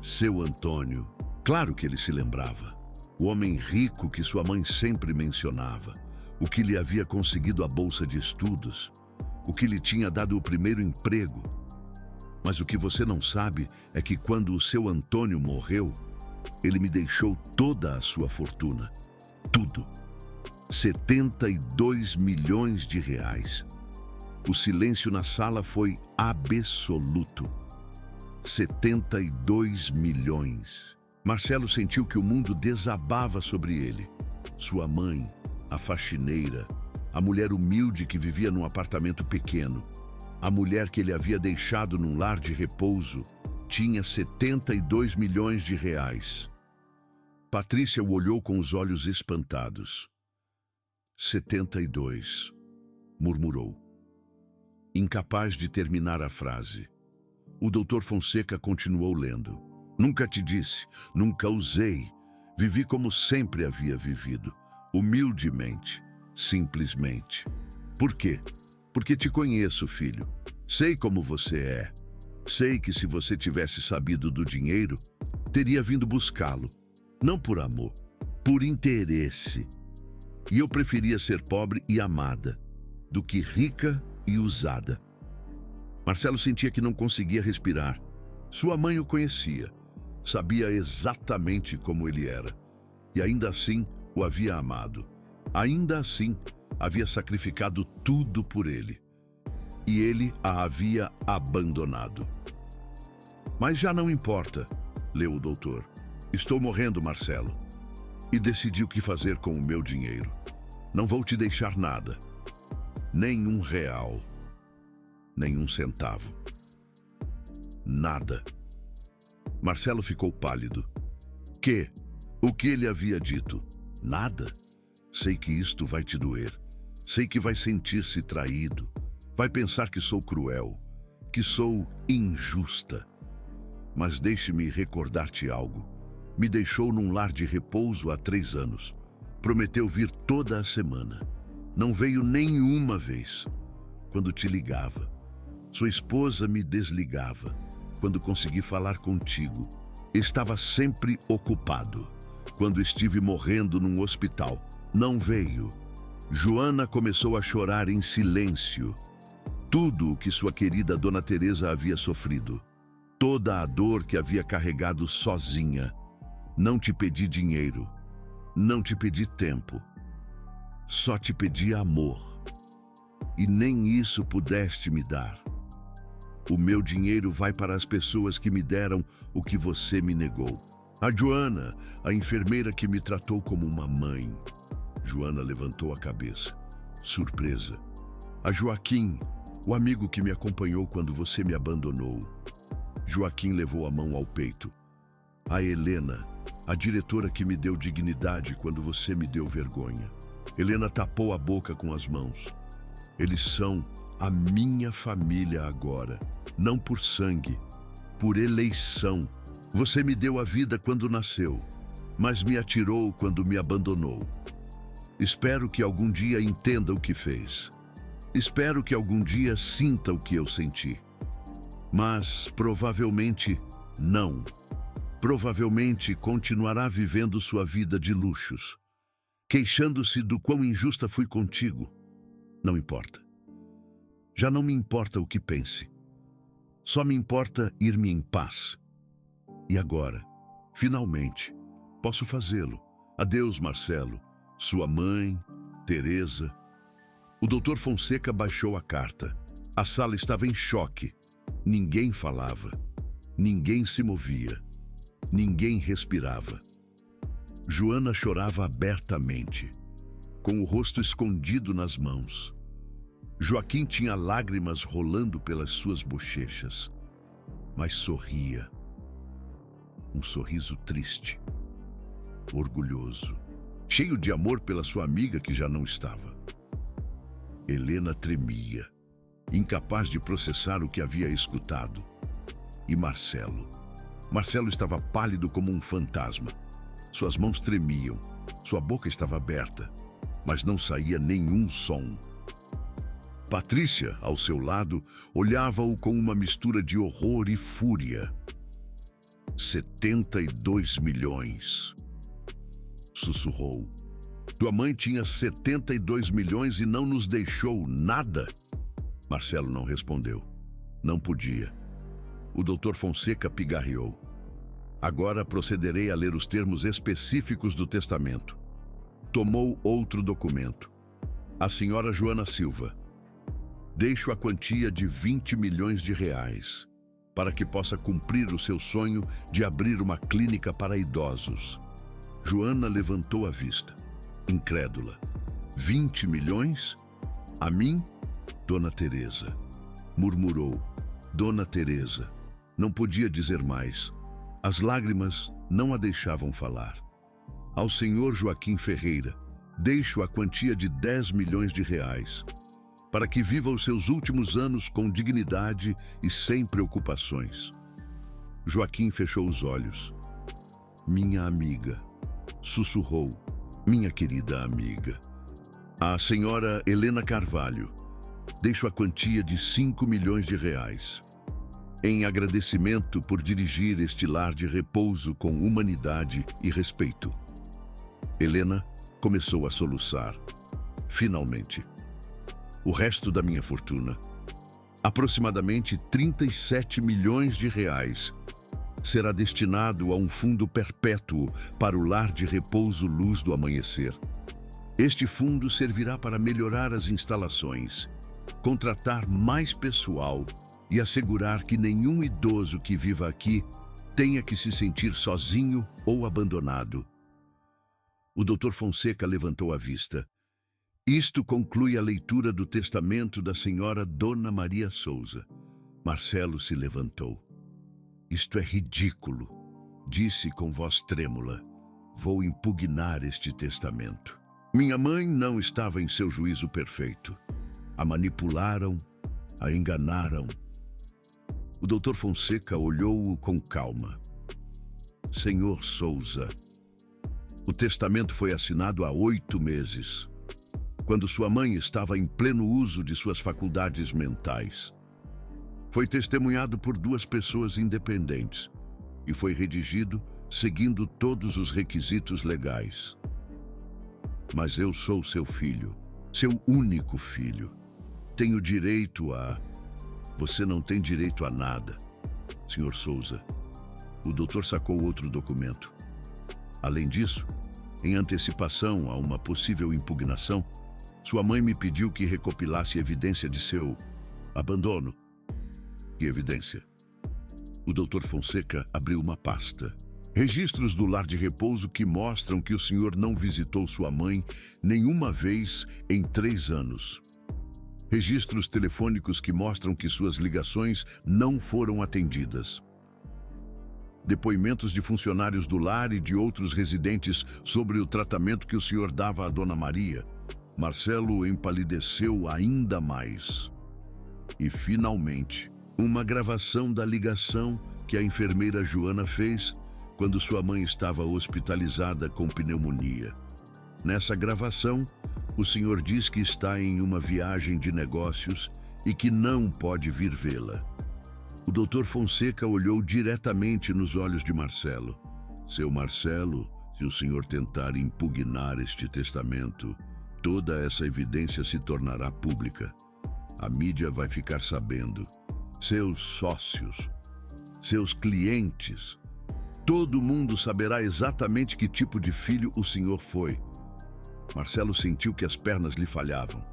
Seu Antônio, claro que ele se lembrava. O homem rico que sua mãe sempre mencionava. O que lhe havia conseguido a bolsa de estudos. O que lhe tinha dado o primeiro emprego. Mas o que você não sabe é que quando o seu Antônio morreu, ele me deixou toda a sua fortuna. Tudo. 72 milhões de reais. O silêncio na sala foi absoluto. 72 milhões. Marcelo sentiu que o mundo desabava sobre ele. Sua mãe, a faxineira, a mulher humilde que vivia num apartamento pequeno, a mulher que ele havia deixado num lar de repouso, tinha 72 milhões de reais. Patrícia o olhou com os olhos espantados. 72, murmurou. Incapaz de terminar a frase. O doutor Fonseca continuou lendo. Nunca te disse, nunca usei. Vivi como sempre havia vivido. Humildemente, simplesmente. Por quê? Porque te conheço, filho. Sei como você é. Sei que se você tivesse sabido do dinheiro, teria vindo buscá-lo. Não por amor, por interesse. E eu preferia ser pobre e amada, do que rica e usada. Marcelo sentia que não conseguia respirar. Sua mãe o conhecia. Sabia exatamente como ele era. E ainda assim o havia amado. Ainda assim havia sacrificado tudo por ele. E ele a havia abandonado. Mas já não importa, leu o doutor. Estou morrendo, Marcelo. E decidi o que fazer com o meu dinheiro. Não vou te deixar nada. Nem um real. Nem um centavo. Nada. Marcelo ficou pálido. O que ele havia dito? Nada. Sei que isto vai te doer. Sei que vai sentir-se traído. Vai pensar que sou cruel, que sou injusta. Mas deixe-me recordar-te algo. Me deixou num lar de repouso há 3 anos. Prometeu vir toda a semana. Não veio nenhuma vez. Quando te ligava. Sua esposa me desligava. Quando consegui falar contigo. Estava sempre ocupado. Quando estive morrendo num hospital. Não veio. Joana começou a chorar em silêncio. Tudo o que sua querida Dona Teresa havia sofrido. Toda a dor que havia carregado sozinha. Não te pedi dinheiro. Não te pedi tempo. Só te pedi amor. E nem isso pudeste me dar. O meu dinheiro vai para as pessoas que me deram o que você me negou. A Joana, a enfermeira que me tratou como uma mãe. Joana levantou a cabeça, surpresa. A Joaquim, o amigo que me acompanhou quando você me abandonou. Joaquim levou a mão ao peito. A Helena, a diretora que me deu dignidade quando você me deu vergonha. Helena tapou a boca com as mãos. Eles são a minha família agora, não por sangue, por eleição. Você me deu a vida quando nasceu, mas me atirou quando me abandonou. Espero que algum dia entenda o que fez. Espero que algum dia sinta o que eu senti. Mas provavelmente não. Provavelmente continuará vivendo sua vida de luxos, queixando-se do quão injusta fui contigo. Não importa. Já não me importa o que pense. Só me importa ir-me em paz. E agora, finalmente, posso fazê-lo. Adeus, Marcelo, sua mãe, Teresa. O Dr. Fonseca baixou a carta. A sala estava em choque. Ninguém falava. Ninguém se movia. Ninguém respirava. Joana chorava abertamente, com o rosto escondido nas mãos. Joaquim tinha lágrimas rolando pelas suas bochechas, mas sorria. Um sorriso triste, orgulhoso, cheio de amor pela sua amiga que já não estava. Helena tremia, incapaz de processar o que havia escutado. E Marcelo estava pálido como um fantasma. Suas mãos tremiam, sua boca estava aberta, mas não saía nenhum som. Patrícia, ao seu lado, olhava-o com uma mistura de horror e fúria. 72 milhões. Sussurrou. Tua mãe tinha 72 milhões e não nos deixou nada? Marcelo não respondeu. Não podia. O Dr. Fonseca pigarreou. Agora procederei a ler os termos específicos do testamento. Tomou outro documento. A senhora Joana Silva. Deixo a quantia de 20 milhões de reais para que possa cumprir o seu sonho de abrir uma clínica para idosos. Joana levantou a vista, incrédula. 20 milhões? A mim? Dona Teresa. Murmurou. Dona Teresa. Não podia dizer mais. As lágrimas não a deixavam falar. Ao senhor Joaquim Ferreira, deixo a quantia de 10 milhões de reais para que viva os seus últimos anos com dignidade e sem preocupações. Joaquim fechou os olhos. Minha amiga, sussurrou, minha querida amiga. A senhora Helena Carvalho, deixo a quantia de 5 milhões de reais, em agradecimento por dirigir este lar de repouso com humanidade e respeito. Helena começou a soluçar. Finalmente. O resto da minha fortuna, aproximadamente 37 milhões de reais, será destinado a um fundo perpétuo para o lar de repouso Luz do Amanhecer. Este fundo servirá para melhorar as instalações, contratar mais pessoal e assegurar que nenhum idoso que viva aqui tenha que se sentir sozinho ou abandonado. O Dr. Fonseca levantou a vista. Isto conclui a leitura do testamento da senhora Dona Maria Souza. Marcelo se levantou. Isto é ridículo, disse com voz trêmula. Vou impugnar este testamento. Minha mãe não estava em seu juízo perfeito. A manipularam, a enganaram. O Dr. Fonseca olhou-o com calma. Senhor Souza, o testamento foi assinado há 8 meses. Quando sua mãe estava em pleno uso de suas faculdades mentais. Foi testemunhado por 2 pessoas independentes e foi redigido seguindo todos os requisitos legais. Mas eu sou seu filho, seu único filho. Tenho direito a... Você não tem direito a nada, Sr. Souza. O doutor sacou outro documento. Além disso, em antecipação a uma possível impugnação, sua mãe me pediu que recopilasse evidência de seu abandono. Que evidência? O Dr. Fonseca abriu uma pasta. Registros do lar de repouso que mostram que o senhor não visitou sua mãe nenhuma vez em 3 anos. Registros telefônicos que mostram que suas ligações não foram atendidas. Depoimentos de funcionários do lar e de outros residentes sobre o tratamento que o senhor dava à Dona Maria. Marcelo empalideceu ainda mais. E, finalmente, uma gravação da ligação que a enfermeira Joana fez quando sua mãe estava hospitalizada com pneumonia. Nessa gravação, o senhor diz que está em uma viagem de negócios e que não pode vir vê-la. O Dr. Fonseca olhou diretamente nos olhos de Marcelo. Seu Marcelo, se o senhor tentar impugnar este testamento, toda essa evidência se tornará pública. A mídia vai ficar sabendo. Seus sócios, seus clientes, todo mundo saberá exatamente que tipo de filho o senhor foi. Marcelo sentiu que as pernas lhe falhavam.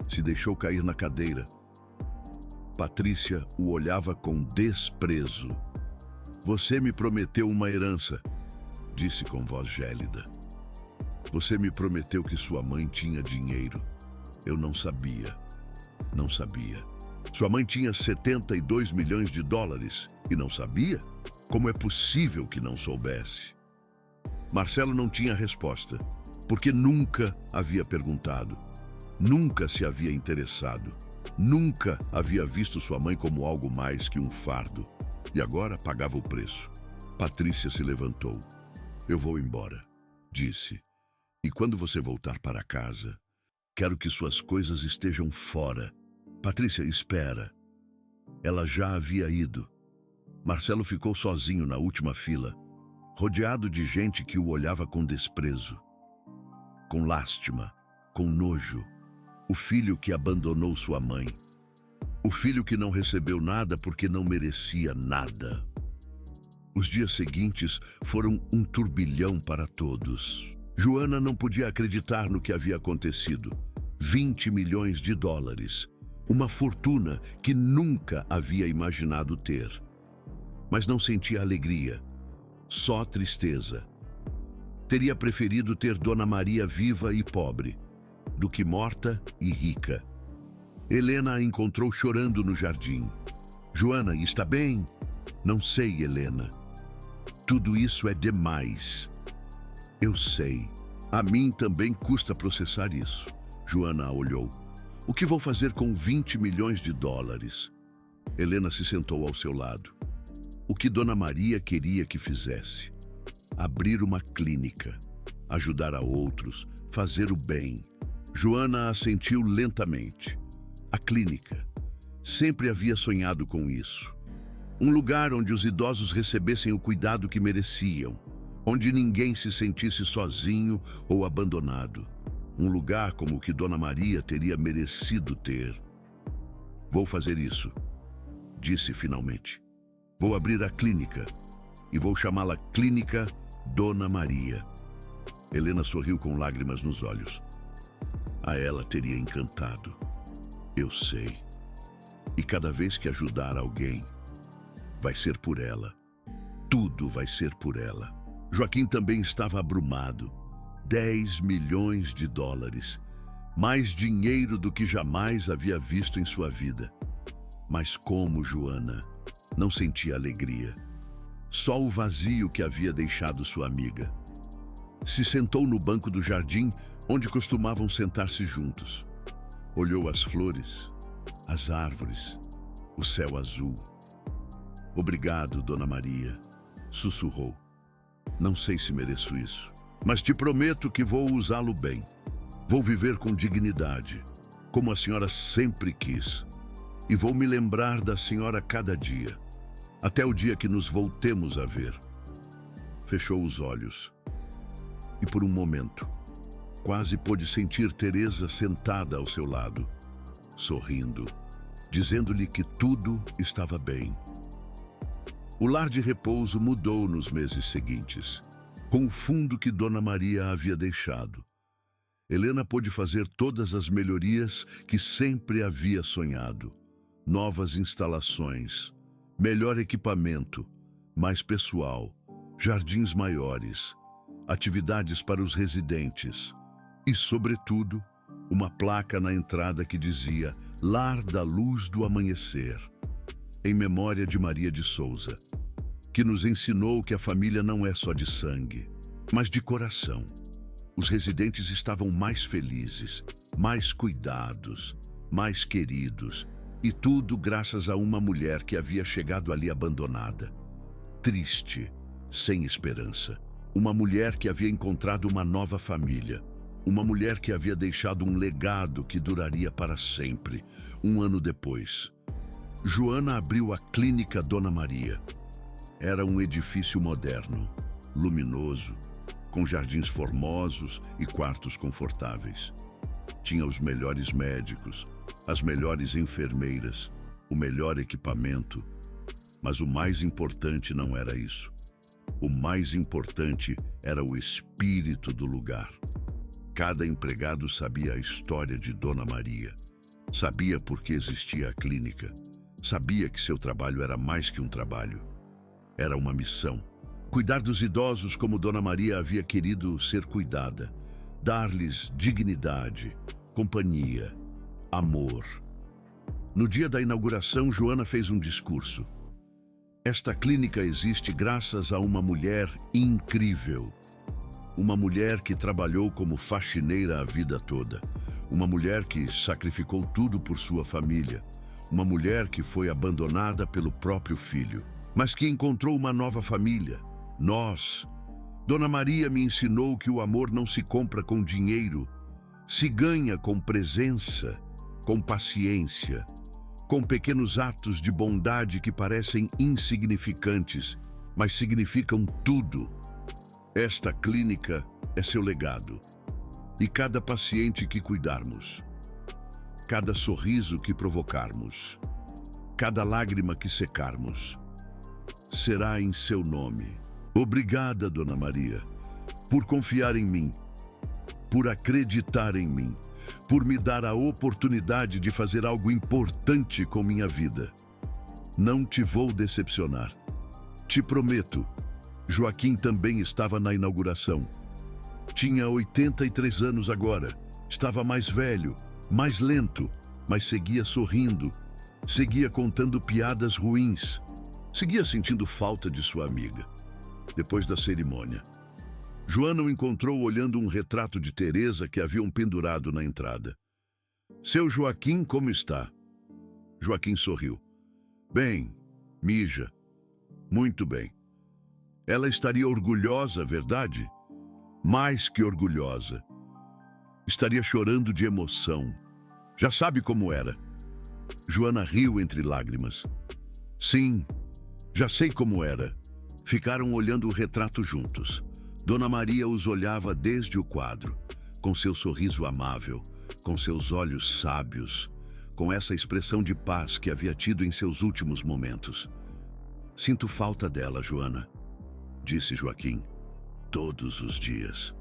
Se deixou cair na cadeira. Patrícia o olhava com desprezo. Você me prometeu uma herança, disse com voz gélida. Você me prometeu que sua mãe tinha dinheiro. Eu não sabia. Não sabia. Sua mãe tinha 72 milhões de dólares e não sabia? Como é possível que não soubesse? Marcelo não tinha resposta, porque nunca havia perguntado, nunca se havia interessado, nunca havia visto sua mãe como algo mais que um fardo. E agora pagava o preço. Patrícia se levantou. Eu vou embora, disse. E quando você voltar para casa, quero que suas coisas estejam fora. Patrícia, espera. Ela já havia ido. Marcelo ficou sozinho na última fila, rodeado de gente que o olhava com desprezo, com lástima, com nojo. O filho que abandonou sua mãe. O filho que não recebeu nada porque não merecia nada. Os dias seguintes foram um turbilhão para todos. Joana não podia acreditar no que havia acontecido. 20 milhões de dólares. Uma fortuna que nunca havia imaginado ter. Mas não sentia alegria, só tristeza. Teria preferido ter Dona Maria viva e pobre, do que morta e rica. Helena a encontrou chorando no jardim. Joana, está bem? Não sei, Helena. Tudo isso é demais. Eu sei. A mim também custa processar isso. Joana a olhou. O que vou fazer com 20 milhões de dólares? Helena se sentou ao seu lado. O que Dona Maria queria que fizesse? Abrir uma clínica, ajudar a outros, fazer o bem. Joana assentiu lentamente. A clínica. Sempre havia sonhado com isso. Um lugar onde os idosos recebessem o cuidado que mereciam, onde ninguém se sentisse sozinho ou abandonado. Um lugar como o que Dona Maria teria merecido ter. Vou fazer isso, disse finalmente. Vou abrir a clínica e vou chamá-la Clínica Dona Maria. Helena sorriu com lágrimas nos olhos. A ela teria encantado. Eu sei. E cada vez que ajudar alguém, vai ser por ela. Tudo vai ser por ela. Joaquim também estava abrumado. 10 milhões de dólares. Mais dinheiro do que jamais havia visto em sua vida. Mas como Joana não sentia alegria. Só o vazio que havia deixado sua amiga. Se sentou no banco do jardim, onde costumavam sentar-se juntos. Olhou as flores, as árvores, o céu azul. Obrigado, Dona Maria, sussurrou. Não sei se mereço isso, mas te prometo que vou usá-lo bem. Vou viver com dignidade, como a senhora sempre quis. E vou me lembrar da senhora cada dia, até o dia que nos voltemos a ver. Fechou os olhos. E por um momento, quase pôde sentir Teresa sentada ao seu lado, sorrindo, dizendo-lhe que tudo estava bem. O lar de repouso mudou nos meses seguintes, com o fundo que Dona Maria havia deixado. Helena pôde fazer todas as melhorias que sempre havia sonhado. Novas instalações, melhor equipamento, mais pessoal, jardins maiores, atividades para os residentes e, sobretudo, uma placa na entrada que dizia Lar da Luz do Amanhecer, em memória de Maria de Souza, que nos ensinou que a família não é só de sangue, mas de coração. Os residentes estavam mais felizes, mais cuidados, mais queridos, e tudo graças a uma mulher que havia chegado ali abandonada, triste, sem esperança. Uma mulher que havia encontrado uma nova família, Uma mulher que havia deixado um legado que duraria para sempre. Um ano depois, Joana abriu a Clínica Dona Maria. Era um edifício moderno, luminoso, com jardins formosos e quartos confortáveis. Tinha os melhores médicos, as melhores enfermeiras, o melhor equipamento. Mas o mais importante não era isso. O mais importante era o espírito do lugar. Cada empregado sabia a história de Dona Maria. Sabia por que existia a clínica. Sabia que seu trabalho era mais que um trabalho. Era uma missão. Cuidar dos idosos como Dona Maria havia querido ser cuidada. Dar-lhes dignidade, companhia, amor. No dia da inauguração, Joana fez um discurso. Esta clínica existe graças a uma mulher incrível. Uma mulher que trabalhou como faxineira a vida toda. Uma mulher que sacrificou tudo por sua família. Uma mulher que foi abandonada pelo próprio filho, mas que encontrou uma nova família. Nós. Dona Maria me ensinou que o amor não se compra com dinheiro. Se ganha com presença, com paciência, com pequenos atos de bondade que parecem insignificantes, mas significam tudo. Esta clínica é seu legado. E cada paciente que cuidarmos, cada sorriso que provocarmos, cada lágrima que secarmos, será em seu nome. Obrigada, Dona Maria, por confiar em mim, por acreditar em mim, por me dar a oportunidade de fazer algo importante com minha vida. Não te vou decepcionar. Te prometo. Joaquim também estava na inauguração. Tinha 83 anos agora. Estava mais velho, mais lento, mas seguia sorrindo. Seguia contando piadas ruins. Seguia sentindo falta de sua amiga. Depois da cerimônia, Joana o encontrou olhando um retrato de Teresa que haviam pendurado na entrada. Seu Joaquim, como está? Joaquim sorriu. Bem, mija. Muito bem. Ela estaria orgulhosa, verdade? Mais que orgulhosa. Estaria chorando de emoção. Já sabe como era. Joana riu entre lágrimas. Sim, já sei como era. Ficaram olhando o retrato juntos. Dona Maria os olhava desde o quadro, com seu sorriso amável, com seus olhos sábios, com essa expressão de paz que havia tido em seus últimos momentos. Sinto falta dela, Joana, disse Joaquim. Todos os dias.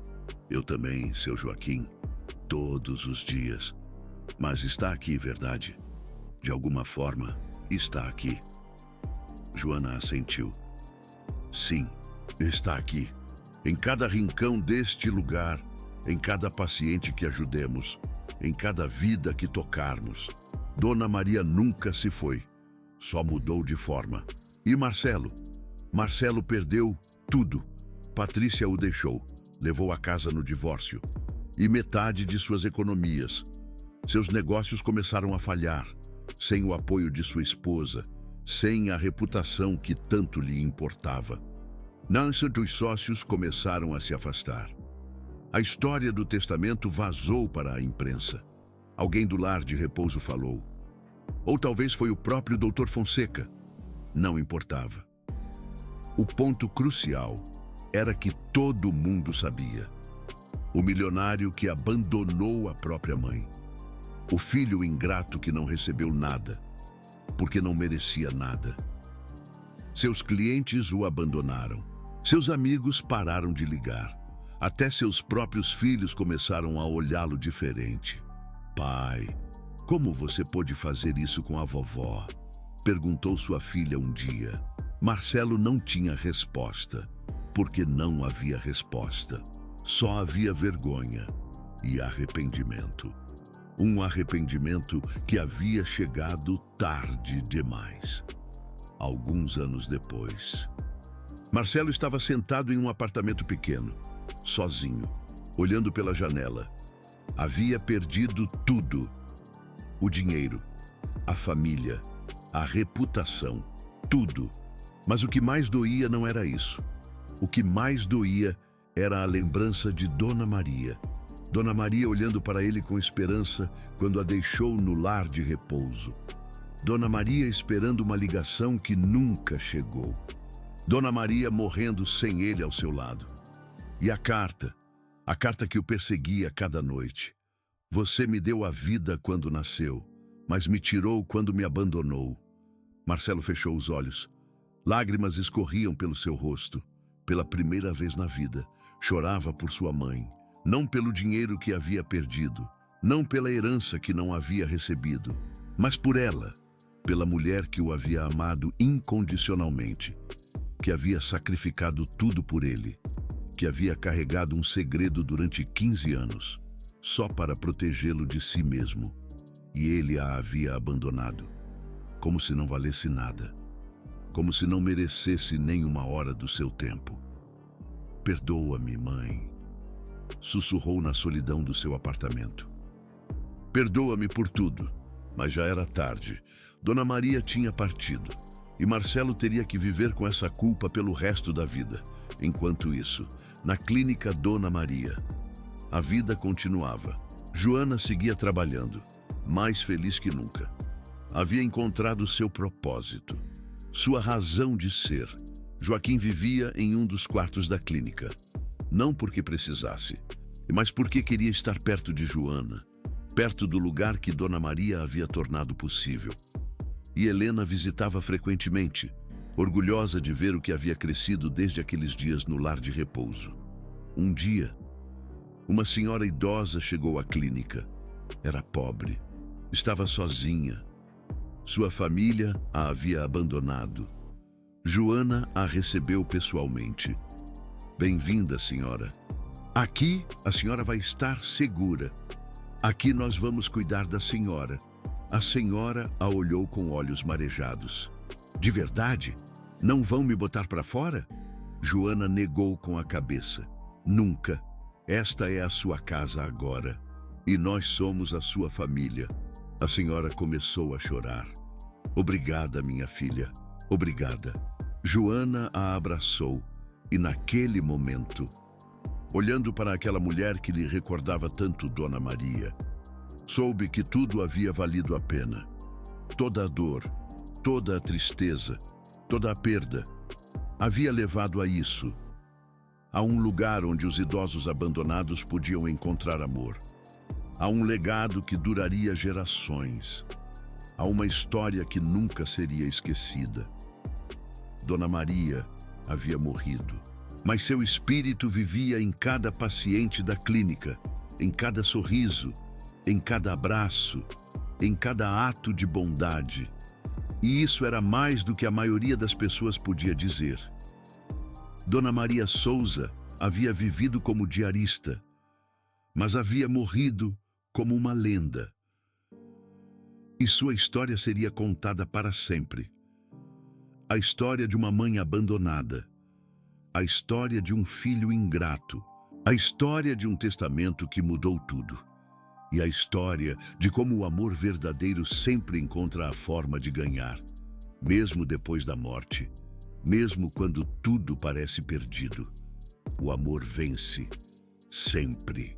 Eu também, seu Joaquim, todos os dias. Mas está aqui, verdade? De alguma forma, está aqui. Joana assentiu. Sim, está aqui. Em cada rincão deste lugar, em cada paciente que ajudemos, em cada vida que tocarmos. Dona Maria nunca se foi, só mudou de forma. E Marcelo? Marcelo perdeu tudo. Patrícia o deixou, levou a casa no divórcio e metade de suas economias. Seus negócios começaram a falhar, sem o apoio de sua esposa, sem a reputação que tanto lhe importava. Nancy e os sócios começaram a se afastar. A história do testamento vazou para a imprensa. Alguém do lar de repouso falou. Ou talvez foi o próprio Dr. Fonseca. Não importava. O ponto crucial era que todo mundo sabia. O milionário que abandonou a própria mãe. O filho ingrato que não recebeu nada, porque não merecia nada. Seus clientes o abandonaram. Seus amigos pararam de ligar. Até seus próprios filhos começaram a olhá-lo diferente. Pai, como você pôde fazer isso com a vovó? Perguntou sua filha um dia. Marcelo não tinha resposta, porque não havia resposta. Só havia vergonha e arrependimento. Um arrependimento que havia chegado tarde demais. Alguns anos depois, Marcelo estava sentado em um apartamento pequeno, sozinho, olhando pela janela. Havia perdido tudo. O dinheiro, a família, a reputação, tudo. Mas o que mais doía não era isso. O que mais doía era a lembrança de Dona Maria, Dona Maria olhando para ele com esperança quando a deixou no lar de repouso. Dona Maria esperando uma ligação que nunca chegou. Dona Maria morrendo sem ele ao seu lado. E a carta que o perseguia cada noite. Você me deu a vida quando nasceu, mas me tirou quando me abandonou. Marcelo fechou os olhos. Lágrimas escorriam pelo seu rosto. Pela primeira vez na vida, chorava por sua mãe. Não pelo dinheiro que havia perdido, não pela herança que não havia recebido, mas por ela, pela mulher que o havia amado incondicionalmente, que havia sacrificado tudo por ele, que havia carregado um segredo durante 15 anos, só para protegê-lo de si mesmo, e ele a havia abandonado, como se não valesse nada, como se não merecesse nem uma hora do seu tempo. Perdoa-me, mãe, sussurrou na solidão do seu apartamento. Perdoa-me por tudo, mas já era tarde. Dona Maria tinha partido, e Marcelo teria que viver com essa culpa pelo resto da vida. Enquanto isso, na clínica Dona Maria, a vida continuava. Joana seguia trabalhando, mais feliz que nunca. Havia encontrado seu propósito, sua razão de ser. Joaquim vivia em um dos quartos da clínica. Não porque precisasse, mas porque queria estar perto de Joana, perto do lugar que Dona Maria havia tornado possível. E Helena visitava frequentemente, orgulhosa de ver o que havia crescido desde aqueles dias no lar de repouso. Um dia, uma senhora idosa chegou à clínica. Era pobre, estava sozinha. Sua família a havia abandonado. Joana a recebeu pessoalmente. Bem-vinda, senhora. Aqui a senhora vai estar segura. Aqui nós vamos cuidar da senhora. A senhora a olhou com olhos marejados. De verdade? Não vão me botar para fora? Joana negou com a cabeça. Nunca. Esta é a sua casa agora. E nós somos a sua família. A senhora começou a chorar. Obrigada, minha filha. Obrigada. Joana a abraçou. E naquele momento, olhando para aquela mulher que lhe recordava tanto Dona Maria, soube que tudo havia valido a pena. Toda a dor, toda a tristeza, toda a perda, havia levado a isso, a um lugar onde os idosos abandonados podiam encontrar amor, a um legado que duraria gerações, a uma história que nunca seria esquecida. Dona Maria havia morrido, mas seu espírito vivia em cada paciente da clínica, em cada sorriso, em cada abraço, em cada ato de bondade. E isso era mais do que a maioria das pessoas podia dizer. Dona Maria Souza havia vivido como diarista, mas havia morrido como uma lenda. E sua história seria contada para sempre. A história de uma mãe abandonada, a história de um filho ingrato, a história de um testamento que mudou tudo, e a história de como o amor verdadeiro sempre encontra a forma de ganhar, mesmo depois da morte, mesmo quando tudo parece perdido. O amor vence, sempre.